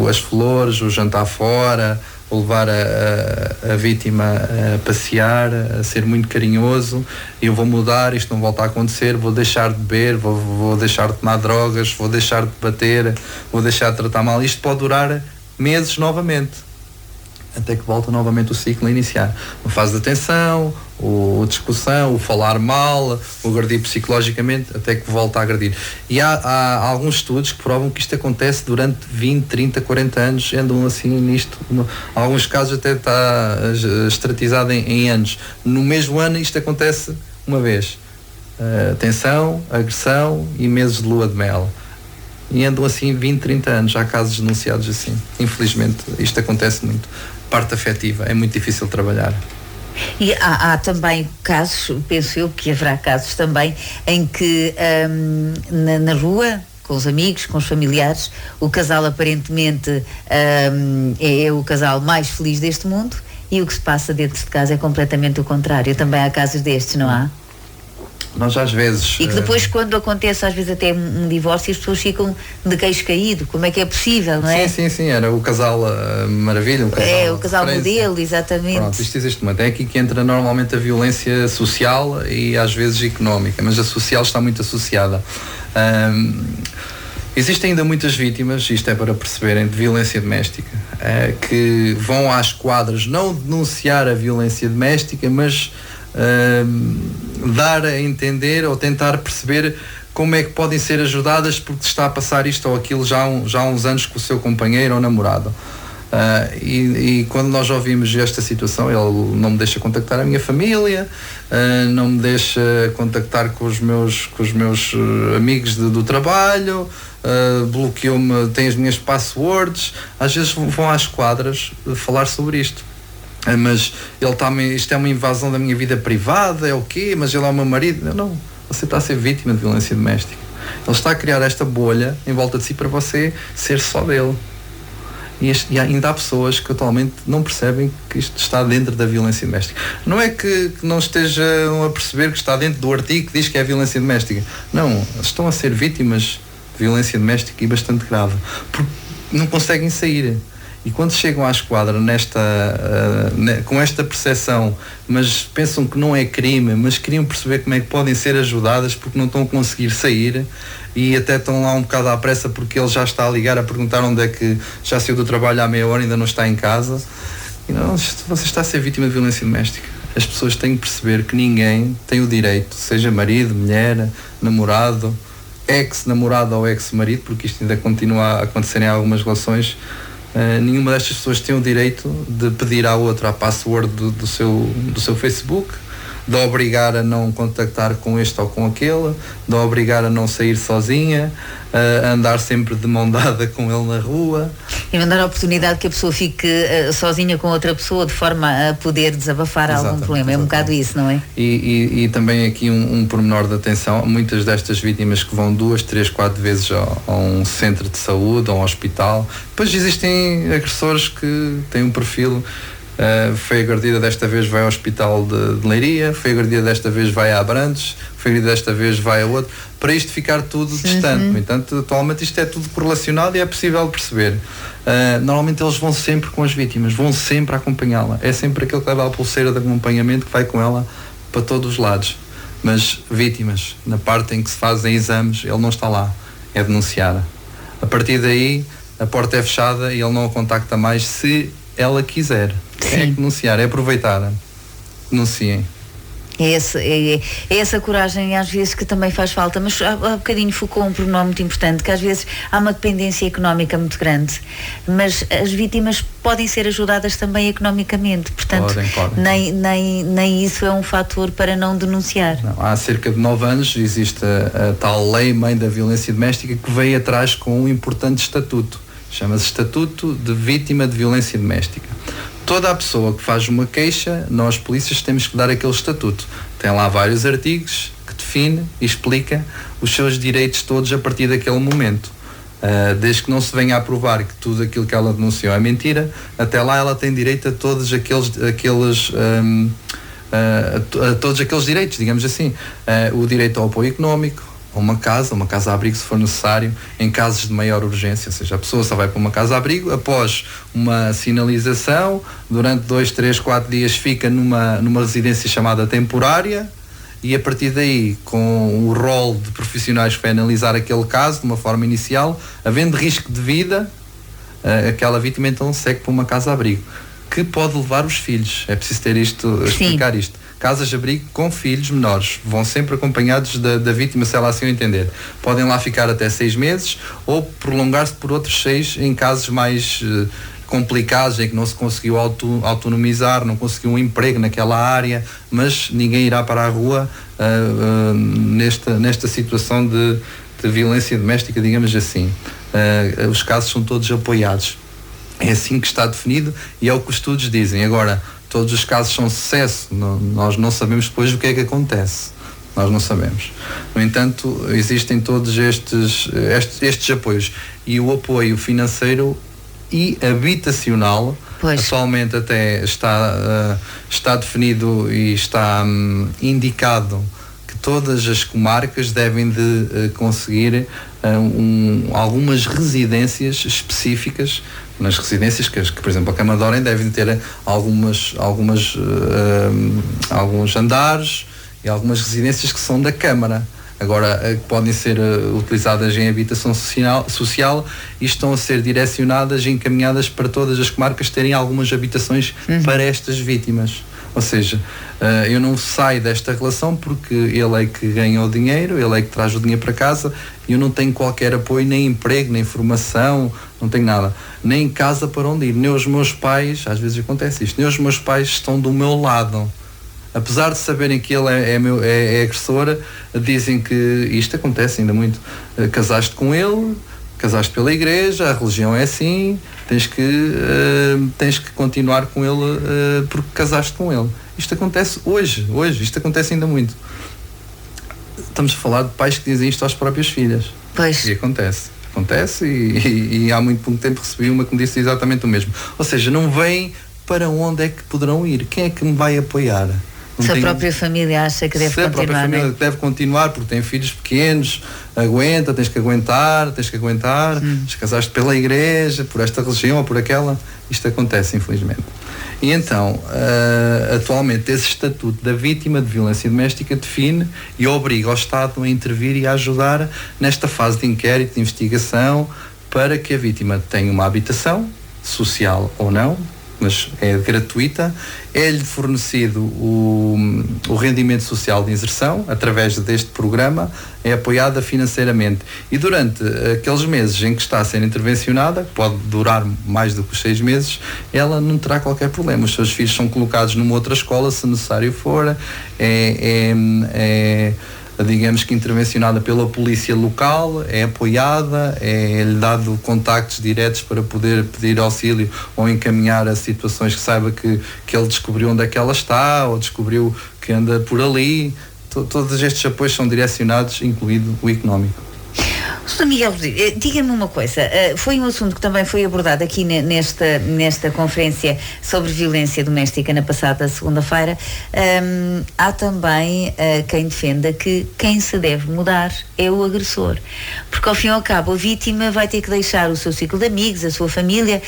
as flores, o jantar fora, o levar a vítima a passear, a ser muito carinhoso. Eu vou mudar, isto não volta a acontecer, vou deixar de beber, vou deixar de tomar drogas, vou deixar de bater, vou deixar de tratar mal. Isto pode durar meses novamente, até que volta novamente o ciclo a iniciar. Uma fase de tensão, a discussão, o falar mal, o agredir psicologicamente, até que volta a agredir. E há alguns estudos que provam que isto acontece durante 20, 30, 40 anos, andam assim nisto. Alguns casos até está estratizado em anos. No mesmo ano isto acontece uma vez. Tensão, agressão e meses de lua de mel. E andam assim 20, 30 anos. Há casos denunciados assim. Infelizmente isto acontece muito. Parte afetiva é muito difícil de trabalhar. E há também casos, penso eu que haverá casos também em que na rua, com os amigos, com os familiares, o casal aparentemente é o casal mais feliz deste mundo, e o que se passa dentro de casa é completamente o contrário. Também há casos destes, não há? Nós às vezes... E que depois, quando acontece às vezes até um divórcio, as pessoas ficam de queixo caído. Como é que é possível, não é? Sim, era o casal maravilha. O casal modelo, exatamente. Pronto, isto existe muito. É aqui que entra normalmente a violência social e às vezes económica, mas a social está muito associada. Existem ainda muitas vítimas, isto é para perceberem, de violência doméstica, que vão às quadras não denunciar a violência doméstica, mas dar a entender ou tentar perceber como é que podem ser ajudadas porque está a passar isto ou aquilo já há uns anos com o seu companheiro ou namorado. E quando nós ouvimos esta situação, ele não me deixa contactar a minha família, não me deixa contactar com os meus amigos do trabalho, bloqueou-me, tem as minhas passwords. Às vezes vão às quadras falar sobre isto. Mas isto é uma invasão da minha vida privada, é o quê? Mas ele é o meu marido. Não, você está a ser vítima de violência doméstica. Ele está a criar esta bolha em volta de si para você ser só dele. E ainda há pessoas que atualmente não percebem que isto está dentro da violência doméstica. Não é que não estejam a perceber que está dentro do artigo que diz que é violência doméstica. Não, estão a ser vítimas de violência doméstica e bastante grave. não conseguem sair. E quando chegam à esquadra com esta percepção, mas pensam que não é crime, mas queriam perceber como é que podem ser ajudadas porque não estão a conseguir sair, e até estão lá um bocado à pressa porque ele já está a ligar a perguntar onde é que já saiu do trabalho há meia hora e ainda não está em casa. E não, você está a ser vítima de violência doméstica. As pessoas têm que perceber que ninguém tem o direito, seja marido, mulher, namorado, ex-namorado ou ex-marido, porque isto ainda continua a acontecer em algumas relações. Nenhuma destas pessoas tem o direito de pedir à outra a password do seu Facebook, de obrigar a não contactar com este ou com aquele, de obrigar a não sair sozinha, a andar sempre de mão dada com ele na rua. E não dar a oportunidade que a pessoa fique sozinha com outra pessoa de forma a poder desabafar algum problema. É um bocado isso, não é? E também aqui um pormenor de atenção. Muitas destas vítimas que vão 2, 3, 4 vezes a um centro de saúde, a um hospital. Depois existem agressores que têm um perfil. Foi agredida desta vez, vai ao hospital de Leiria, foi agredida desta vez, vai a Abrantes, foi agredida desta vez, vai a outro, para isto ficar tudo distante. No entanto, atualmente isto é tudo correlacionado e é possível perceber. Normalmente eles vão sempre com as vítimas, vão sempre acompanhá-la, é sempre aquele que leva a pulseira de acompanhamento que vai com ela para todos os lados. Mas vítimas, na parte em que se fazem exames, ele não está lá, é denunciada. A partir daí a porta é fechada e ele não a contacta mais se ela quiser. É denunciar, é aproveitar. Denunciem. É essa coragem às vezes que também faz falta, mas há bocadinho focou um pormenor muito importante, que às vezes há uma dependência económica muito grande, mas as vítimas podem ser ajudadas também economicamente, portanto podem. Nem isso é um fator para não denunciar. Não, há cerca de 9 anos existe a tal lei Mãe da Violência Doméstica, que veio atrás com um importante estatuto, chama-se Estatuto de Vítima de Violência Doméstica. Toda a pessoa que faz uma queixa, nós polícias temos que dar aquele estatuto. Tem lá vários artigos que define e explica os seus direitos todos a partir daquele momento. Desde que não se venha a provar que tudo aquilo que ela denunciou é mentira, até lá ela tem direito a todos todos aqueles direitos, digamos assim. O direito ao apoio económico, uma casa-abrigo se for necessário, em casos de maior urgência, ou seja, a pessoa só vai para uma casa-abrigo após uma sinalização, durante 2, 3, 4 dias fica numa residência chamada temporária, e a partir daí, com o rol de profissionais que vai analisar aquele caso de uma forma inicial, havendo risco de vida, aquela vítima então segue para uma casa-abrigo, que pode levar os filhos. É preciso ter isto, explicar isto. Casas de abrigo com filhos menores, vão sempre acompanhados da vítima, se ela assim o entender. Podem lá ficar até 6 meses ou prolongar-se por outros 6 em casos mais complicados, em que não se conseguiu autonomizar, não conseguiu um emprego naquela área, mas ninguém irá para a rua nesta situação de violência doméstica, digamos assim. Os casos são todos apoiados. É assim que está definido e é o que os estudos dizem. Agora, todos os casos são sucesso, nós não sabemos depois o que é que acontece. Nós não sabemos. No entanto, existem todos estes apoios. E o apoio financeiro e habitacional, atualmente até está definido e está indicado que todas as comarcas devem de conseguir algumas residências específicas. Nas residências que por exemplo, a Câmara de Orem devem ter alguns andares e algumas residências que são da Câmara. Agora, podem ser utilizadas em habitação social e estão a ser direcionadas e encaminhadas para todas as comarcas terem algumas habitações para estas vítimas. Ou seja, eu não saio desta relação porque ele é que ganha o dinheiro, ele é que traz o dinheiro para casa e eu não tenho qualquer apoio, nem emprego, nem formação, não tenho nada. Nem casa para onde ir. Nem os meus pais, às vezes acontece isto, nem os meus pais estão do meu lado. Apesar de saberem que ele é agressor, dizem que isto acontece ainda muito. Casaste com ele, casaste pela igreja, a religião é assim, tens que continuar com ele porque casaste com ele. Isto acontece hoje, isto acontece ainda muito. Estamos a falar de pais que dizem isto às próprias filhas. Pois. E acontece e há muito pouco tempo recebi uma que me disse exatamente o mesmo. Ou seja, não veem para onde é que poderão ir, quem é que me vai apoiar? Se a própria família acha que deve continuar. Se a própria família deve continuar porque tem filhos pequenos, tens que aguentar, casaste pela igreja, por esta religião ou por aquela, isto acontece, infelizmente. E então, atualmente, esse estatuto da vítima de violência doméstica define e obriga o Estado a intervir e a ajudar nesta fase de inquérito, de investigação, para que a vítima tenha uma habitação, social ou não, mas é gratuita, é-lhe fornecido o rendimento social de inserção, através deste programa, é apoiada financeiramente. E durante aqueles meses em que está a ser intervencionada, que pode durar mais do que os 6 meses, ela não terá qualquer problema. Os seus filhos são colocados numa outra escola, se necessário for, digamos que intervencionada pela polícia local, é apoiada, é-lhe dado contactos diretos para poder pedir auxílio ou encaminhar a situações que saiba que ele descobriu onde é que ela está, ou descobriu que anda por ali. Todos estes apoios são direcionados, incluído o económico. Sr. Miguel, diga-me uma coisa, foi um assunto que também foi abordado aqui nesta conferência sobre violência doméstica na passada segunda-feira. Há também quem defenda que quem se deve mudar é o agressor, porque ao fim e ao cabo a vítima vai ter que deixar o seu ciclo de amigos, a sua família.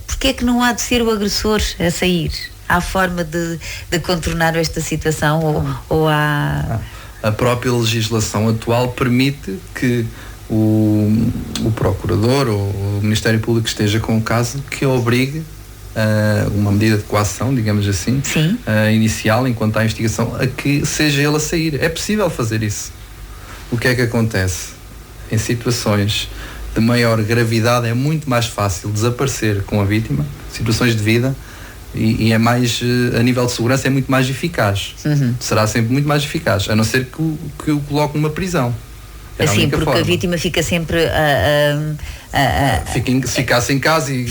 Porque é que não há de ser o agressor a sair? Há forma de contornar esta situação ou há... A própria legislação atual permite que o procurador ou o Ministério Público esteja com o caso que obrigue uma medida de coação, digamos assim, inicial, enquanto há investigação, a que seja ele a sair. É possível fazer isso. O que é que acontece? Em situações de maior gravidade é muito mais fácil desaparecer com a vítima, situações de vida, e é mais, a nível de segurança é muito mais eficaz. Será sempre muito mais eficaz, a não ser que o coloque numa prisão. Assim, porque a vítima fica sempre ficasse em casa e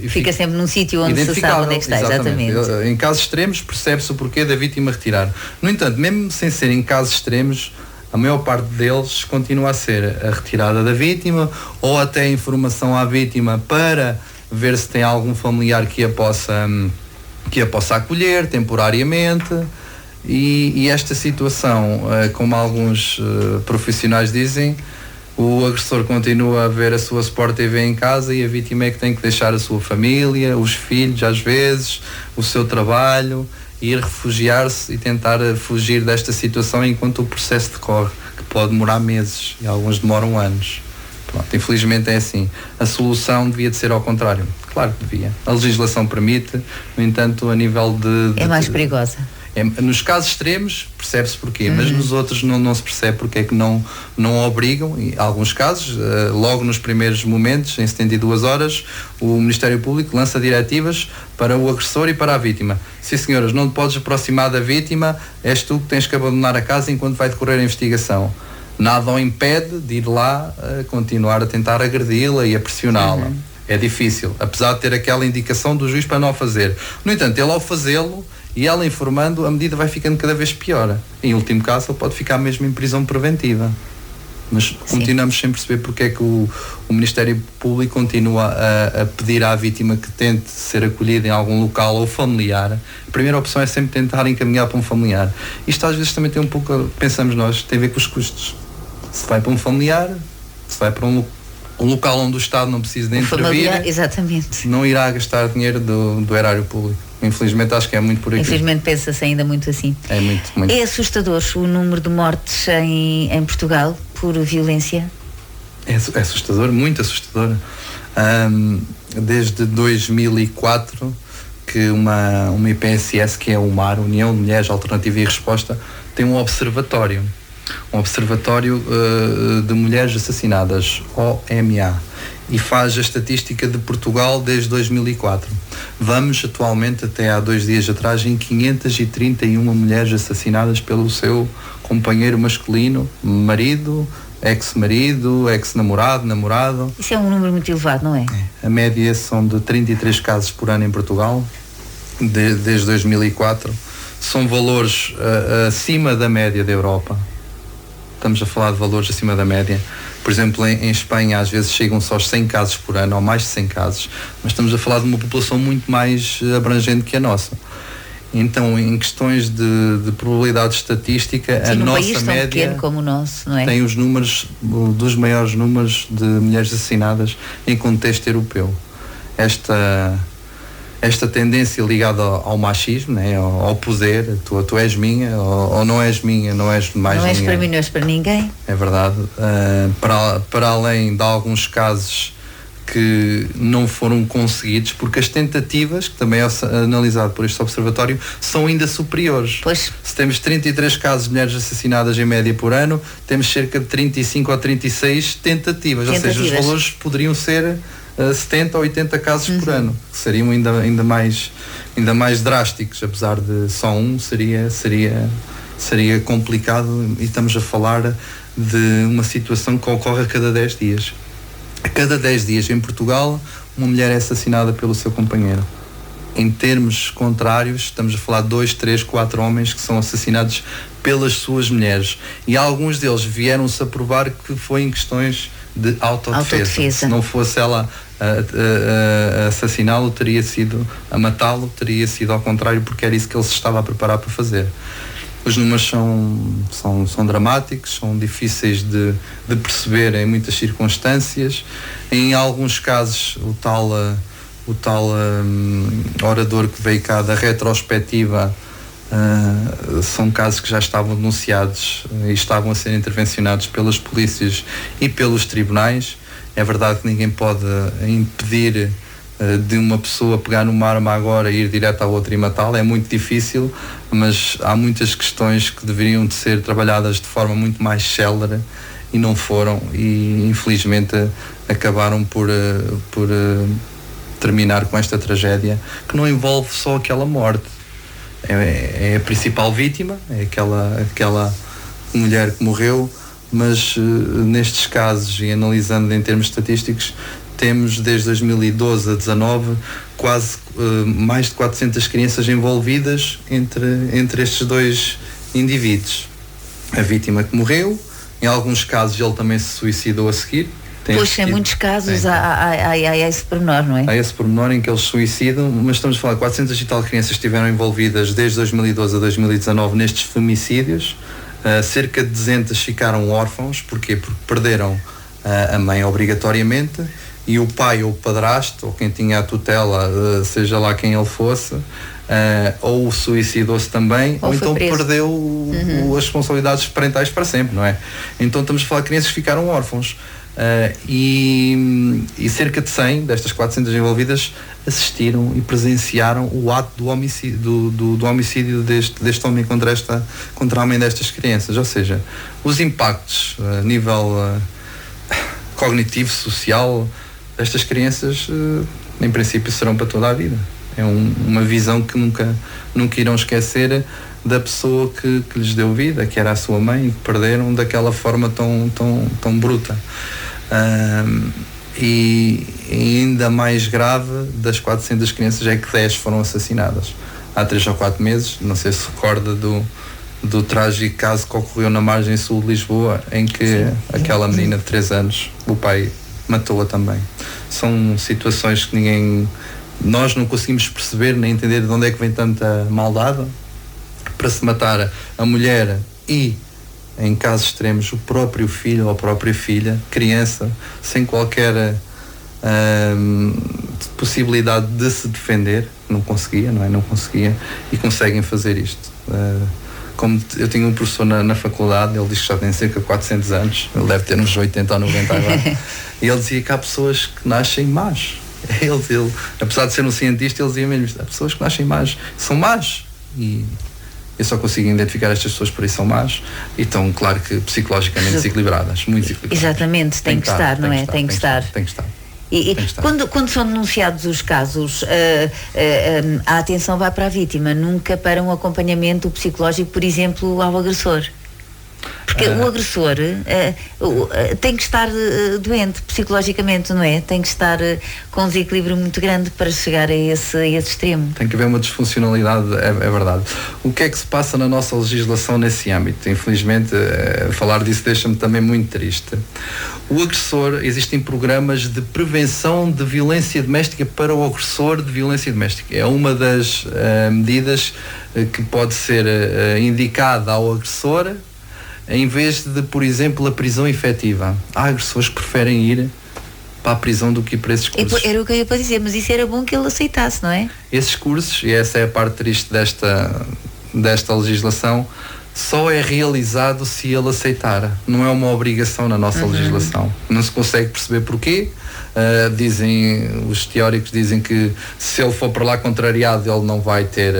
fica sempre num sítio onde se sabe onde é que está, exatamente. Em casos extremos percebe-se o porquê da vítima retirar. No entanto, mesmo sem serem casos extremos, a maior parte deles continua a ser a retirada da vítima, ou até a informação à vítima para ver se tem algum familiar que a possa acolher temporariamente. E esta situação, como alguns profissionais dizem, o agressor continua a ver a sua Sport TV em casa e a vítima é que tem que deixar a sua família, os filhos às vezes, o seu trabalho, ir refugiar-se e tentar fugir desta situação enquanto o processo decorre, que pode demorar meses e alguns demoram anos. Pronto, infelizmente é assim. A solução devia de ser ao contrário. Claro que devia. A legislação permite, no entanto, a nível de é mais perigosa. Nos casos extremos percebe-se porquê, mas nos outros não se percebe porque é que não obrigam. Em alguns casos, logo nos primeiros momentos, em 72 horas, o Ministério Público lança diretivas para o agressor e para a vítima. Sim, senhoras, não te podes aproximar da vítima, és tu que tens que abandonar a casa enquanto vai decorrer a investigação. Nada o impede de ir lá continuar a tentar agredi-la e a pressioná-la. É difícil, apesar de ter aquela indicação do juiz para não o fazer. No entanto, ele ao fazê-lo e ela informando, a medida vai ficando cada vez pior. Em último caso, ele pode ficar mesmo em prisão preventiva. Mas continuamos sem perceber porque é que o Ministério Público continua a pedir à vítima que tente ser acolhida em algum local ou familiar. A primeira opção é sempre tentar encaminhar para um familiar. Isto às vezes também tem um pouco, pensamos nós, tem a ver com os custos. Se vai para um familiar, se vai para um local onde o Estado não precisa de intervir, exatamente, não irá gastar dinheiro do erário público. Infelizmente acho que é muito por aqui. Infelizmente pensa-se ainda muito assim. É muito. É assustador o número de mortes em Portugal por violência? É assustador, muito assustador. Desde 2004 que uma IPSS, que é o MAR, União de Mulheres Alternativa e Resposta, tem um observatório de mulheres assassinadas, OMA, e faz a estatística de Portugal desde 2004. Vamos atualmente, até há 2 dias atrás, em 531 mulheres assassinadas pelo seu companheiro masculino, marido, ex-marido, ex-namorado, namorado. Isso é um número muito elevado, não é? A média são de 33 casos por ano em Portugal, desde 2004. São valores acima da média da Europa. Estamos a falar de valores acima da média. Por exemplo, em Espanha às vezes chegam só aos 100 casos por ano, ou mais de 100 casos, mas estamos a falar de uma população muito mais abrangente que a nossa. Então, em questões de probabilidade estatística, sim, a nossa país tão média pequeno como o nosso, não é? tem os números, dos maiores números de mulheres assassinadas em contexto europeu. Esta tendência ligada ao machismo, né, ao poder, tu és minha, ou não és minha, não és mais não ninguém. És para mim, não és para ninguém. É verdade. Para além de alguns casos que não foram conseguidos, porque as tentativas, que também é analisado por este observatório, são ainda superiores. Pois. Se temos 33 casos de mulheres assassinadas em média por ano, temos cerca de 35 ou 36 tentativas. Ou seja, os valores poderiam ser 70 ou 80 casos por ano, que seriam ainda mais drásticos, apesar de só um seria complicado, e estamos a falar de uma situação que ocorre a cada 10 dias. A cada 10 dias em Portugal, uma mulher é assassinada pelo seu companheiro. Em termos contrários, estamos a falar de 2, 3, 4 homens que são assassinados pelas suas mulheres. E alguns deles vieram-se a provar que foi em questões de autodefesa. Se não fosse ela a assassiná-lo, a matá-lo, teria sido ao contrário, porque era isso que ele se estava a preparar para fazer. Os números são dramáticos, são difíceis de perceber em muitas circunstâncias. Em alguns casos, o tal orador que veio cá da retrospectiva, são casos que já estavam denunciados e estavam a ser intervencionados pelas polícias e pelos tribunais. É verdade que ninguém pode impedir de uma pessoa pegar numa arma agora e ir direto à outra e matá-la, é muito difícil, mas há muitas questões que deveriam de ser trabalhadas de forma muito mais célere e não foram, e infelizmente acabaram por terminar com esta tragédia, que não envolve só aquela morte. É a principal vítima, é aquela mulher que morreu, mas nestes casos, e analisando em termos estatísticos, temos desde 2012 a 2019 quase mais de 400 crianças envolvidas entre estes dois indivíduos. A vítima que morreu, em alguns casos ele também se suicidou a seguir. Pois, em muitos casos há esse pormenor, não é? Há esse pormenor em que eles suicidam, mas estamos a falar de 400 e tal crianças que estiveram envolvidas desde 2012 a 2019 nestes femicídios. Cerca de 200 ficaram órfãos. Porquê? Porque perderam a mãe obrigatoriamente, e o pai ou o padrasto, ou quem tinha a tutela, seja lá quem ele fosse, ou suicidou-se também, ou então preso. Perdeu as responsabilidades parentais para sempre, não é? Então estamos a falar de crianças que ficaram órfãos. E cerca de 100 destas 400 envolvidas assistiram e presenciaram o ato do homicídio deste homem contra a mãe destas crianças. Ou seja, os impactos a nível cognitivo, social destas crianças, em princípio, serão para toda a vida. É uma visão que nunca irão esquecer da pessoa que lhes deu vida, que era a sua mãe, e que perderam daquela forma tão bruta. E ainda mais grave, das 400 crianças, é que 10 foram assassinadas há 3 ou 4 meses. Não sei se recorda do trágico caso que ocorreu na margem sul de Lisboa, em que aquela menina de 3 anos, o pai matou-a também. São situações que nós não conseguimos perceber nem entender de onde é que vem tanta maldade para se matar a mulher e, em casos extremos, o próprio filho ou a própria filha, criança, sem qualquer possibilidade de se defender. Não conseguia, e conseguem fazer isto. Como eu tinha um professor na faculdade, ele diz que já tem cerca de 400 anos, ele deve ter uns 80 ou 90 agora, e ele dizia que há pessoas que nascem más. Ele, apesar de ser um cientista, ele dizia mesmo: há pessoas que nascem más, são más, e eu só consigo identificar estas pessoas por isso são más, e estão, claro que psicologicamente desequilibradas, muito desequilibradas. Exatamente, tem que estar, não é? Tem que estar. E quando são denunciados os casos, a atenção vai para a vítima, nunca para um acompanhamento psicológico, por exemplo, ao agressor. Porque o agressor tem que estar doente psicologicamente, não é? Tem que estar com um desequilíbrio muito grande para chegar a esse extremo. Tem que haver uma disfuncionalidade, é verdade. O que é que se passa na nossa legislação nesse âmbito? Infelizmente, falar disso deixa-me também muito triste. O agressor, existem programas de prevenção de violência doméstica para o agressor de violência doméstica. É uma das medidas que pode ser indicada ao agressor, em vez de, por exemplo, a prisão efetiva. Há agressores que preferem ir para a prisão do que ir para esses cursos. Era o que eu ia para dizer, mas isso era bom que ele aceitasse, não é? Esses cursos, e essa é a parte triste desta legislação, só é realizado se ele aceitar. Não é uma obrigação na nossa legislação. Não se consegue perceber porquê. Os teóricos dizem que se ele for para lá contrariado, ele não vai ter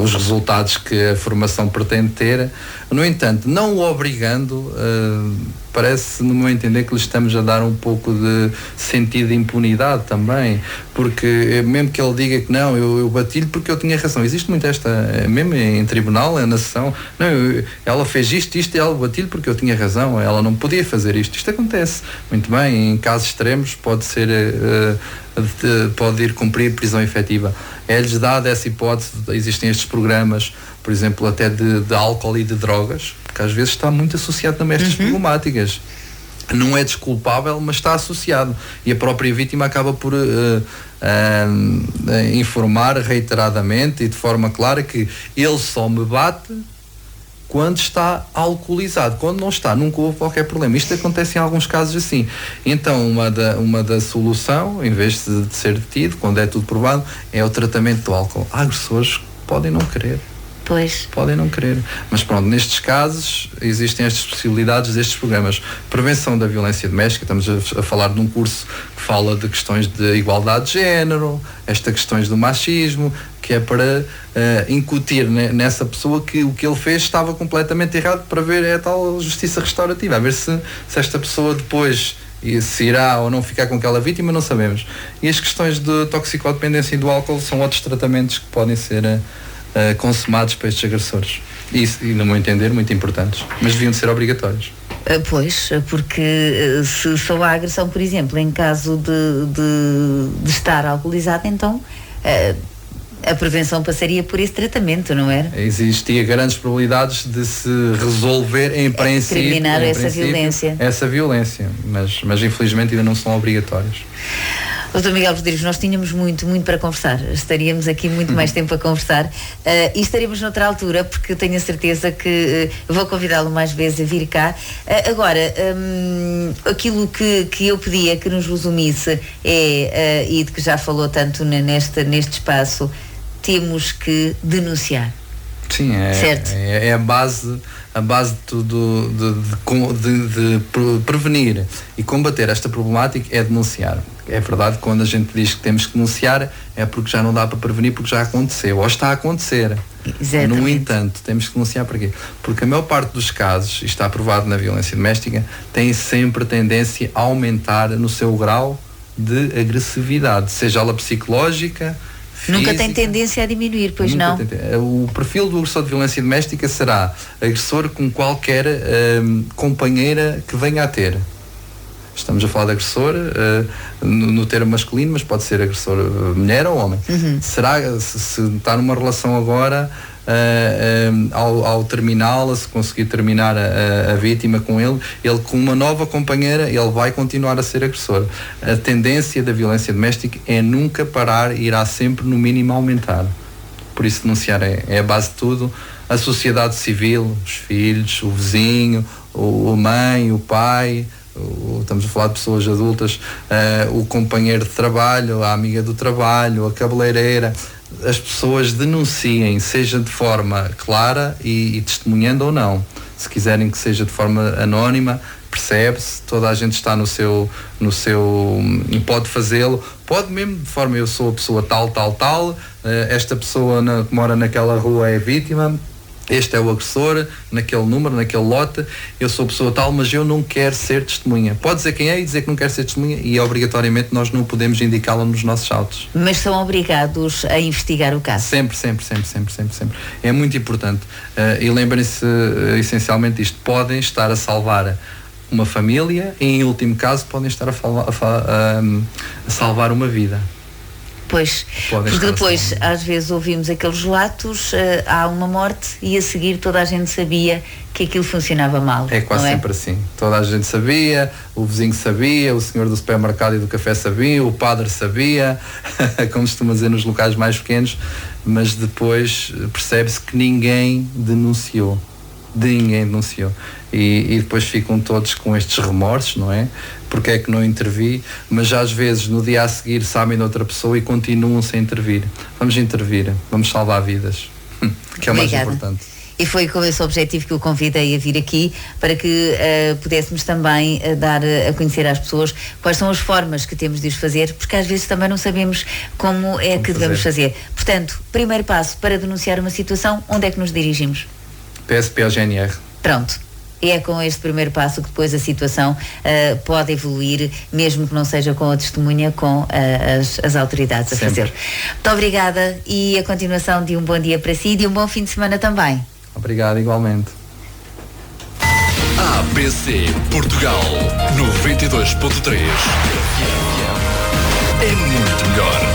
os resultados que a formação pretende ter. No entanto, não o obrigando, parece, no meu entender, que lhe estamos a dar um pouco de sentido de impunidade também, porque mesmo que ele diga que não, eu bati-lhe porque eu tinha razão. Existe muito mesmo em tribunal, na sessão, não, ela fez isto e ela bati-lhe porque eu tinha razão, ela não podia fazer isto. Isto acontece. Muito bem, em casos extremos pode ir cumprir prisão efetiva. É-lhes dada essa hipótese, existem estes programas, por exemplo, até de álcool e de drogas, que às vezes está muito associado também a estas problemáticas. Não é desculpável, mas está associado. E a própria vítima acaba por informar reiteradamente e de forma clara que ele só me bate quando está alcoolizado. Quando não está, nunca houve qualquer problema. Isto acontece em alguns casos assim. Então, uma da solução, em vez de ser detido, quando é tudo provado, é o tratamento do álcool. Há agressores que podem não querer. Pois. Podem não querer. Mas pronto, nestes casos existem estas possibilidades destes programas. Prevenção da violência doméstica, estamos a falar de um curso que fala de questões de igualdade de género, estas questões do machismo, que é para incutir nessa pessoa que o que ele fez estava completamente errado, para ver a tal justiça restaurativa, a ver se esta pessoa depois se irá ou não ficar com aquela vítima, não sabemos. E as questões de toxicodependência e do álcool são outros tratamentos que podem ser consumados para estes agressores. E, no meu entender, muito importantes. Mas deviam de ser obrigatórios. Pois, porque se só há agressão, por exemplo, em caso de estar alcoolizado, então a prevenção passaria por esse tratamento, não era? Existia grandes probabilidades de se resolver em princípio terminar essa violência, mas infelizmente ainda não são obrigatórios. Dr. Miguel Rodrigues, nós tínhamos muito para conversar. Estaríamos aqui muito mais tempo a conversar e estaremos noutra altura, porque tenho a certeza que vou convidá-lo mais vezes a vir cá. Agora, aquilo que eu pedia que nos resumisse e de que já falou tanto neste espaço, temos que denunciar. Sim, é a base de tudo, de prevenir e combater esta problemática é denunciar. É verdade que quando a gente diz que temos que denunciar é porque já não dá para prevenir, porque já aconteceu ou está a acontecer. Exatamente. No entanto, temos que denunciar para quê? Porque a maior parte dos casos, e está aprovado na violência doméstica, tem sempre tendência a aumentar no seu grau de agressividade, seja ela psicológica, física. Nunca tem tendência a diminuir, pois não? O perfil do agressor de violência doméstica será agressor com qualquer companheira que venha a ter. Estamos a falar de agressor no termo masculino, mas pode ser agressor mulher ou homem. Será, se está numa relação agora, ao terminá-la, se conseguir terminar a vítima com ele com uma nova companheira, ele vai continuar a ser agressor. A tendência da violência doméstica é nunca parar, irá sempre no mínimo aumentar. Por isso denunciar é a base de tudo. A sociedade civil, os filhos, o vizinho, a mãe, o pai, estamos a falar de pessoas adultas, o companheiro de trabalho, a amiga do trabalho, a cabeleireira. As pessoas denunciem, seja de forma clara e testemunhando ou não. Se quiserem que seja de forma anónima, percebe-se, toda a gente está no seu pode fazê-lo, pode mesmo de forma, eu sou a pessoa tal, esta pessoa que mora naquela rua é vítima, este é o agressor, naquele número, naquele lote, eu sou pessoa tal, mas eu não quero ser testemunha. Pode dizer quem é e dizer que não quer ser testemunha e obrigatoriamente nós não podemos indicá-la nos nossos autos. Mas são obrigados a investigar o caso? Sempre. É muito importante. E lembrem-se essencialmente disto, podem estar a salvar uma família e em último caso podem estar a salvar uma vida. Pois, porque depois às vezes ouvimos aqueles relatos, há uma morte e a seguir toda a gente sabia que aquilo funcionava mal. É quase sempre assim. Toda a gente sabia, o vizinho sabia, o senhor do supermercado e do café sabia, o padre sabia, como costuma dizer nos locais mais pequenos, mas depois percebe-se que ninguém denunciou. E depois ficam todos com estes remorsos, não é? Porque é que não intervi, mas já às vezes no dia a seguir sabem de outra pessoa e continuam sem intervir. Vamos intervir, vamos salvar vidas, que é o mais importante. E foi com esse objetivo que o convidei a vir aqui, para que pudéssemos também dar a conhecer às pessoas quais são as formas que temos de os fazer, porque às vezes também não sabemos como é que devemos fazer. Portanto, primeiro passo para denunciar uma situação, onde é que nos dirigimos? PSP ao GNR. Pronto. E é com este primeiro passo que depois a situação pode evoluir, mesmo que não seja com a testemunha, com as autoridades a fazê-lo. Muito obrigada e a continuação de um bom dia para si e de um bom fim de semana também. Obrigado, igualmente. ABC Portugal 92.3 é muito melhor.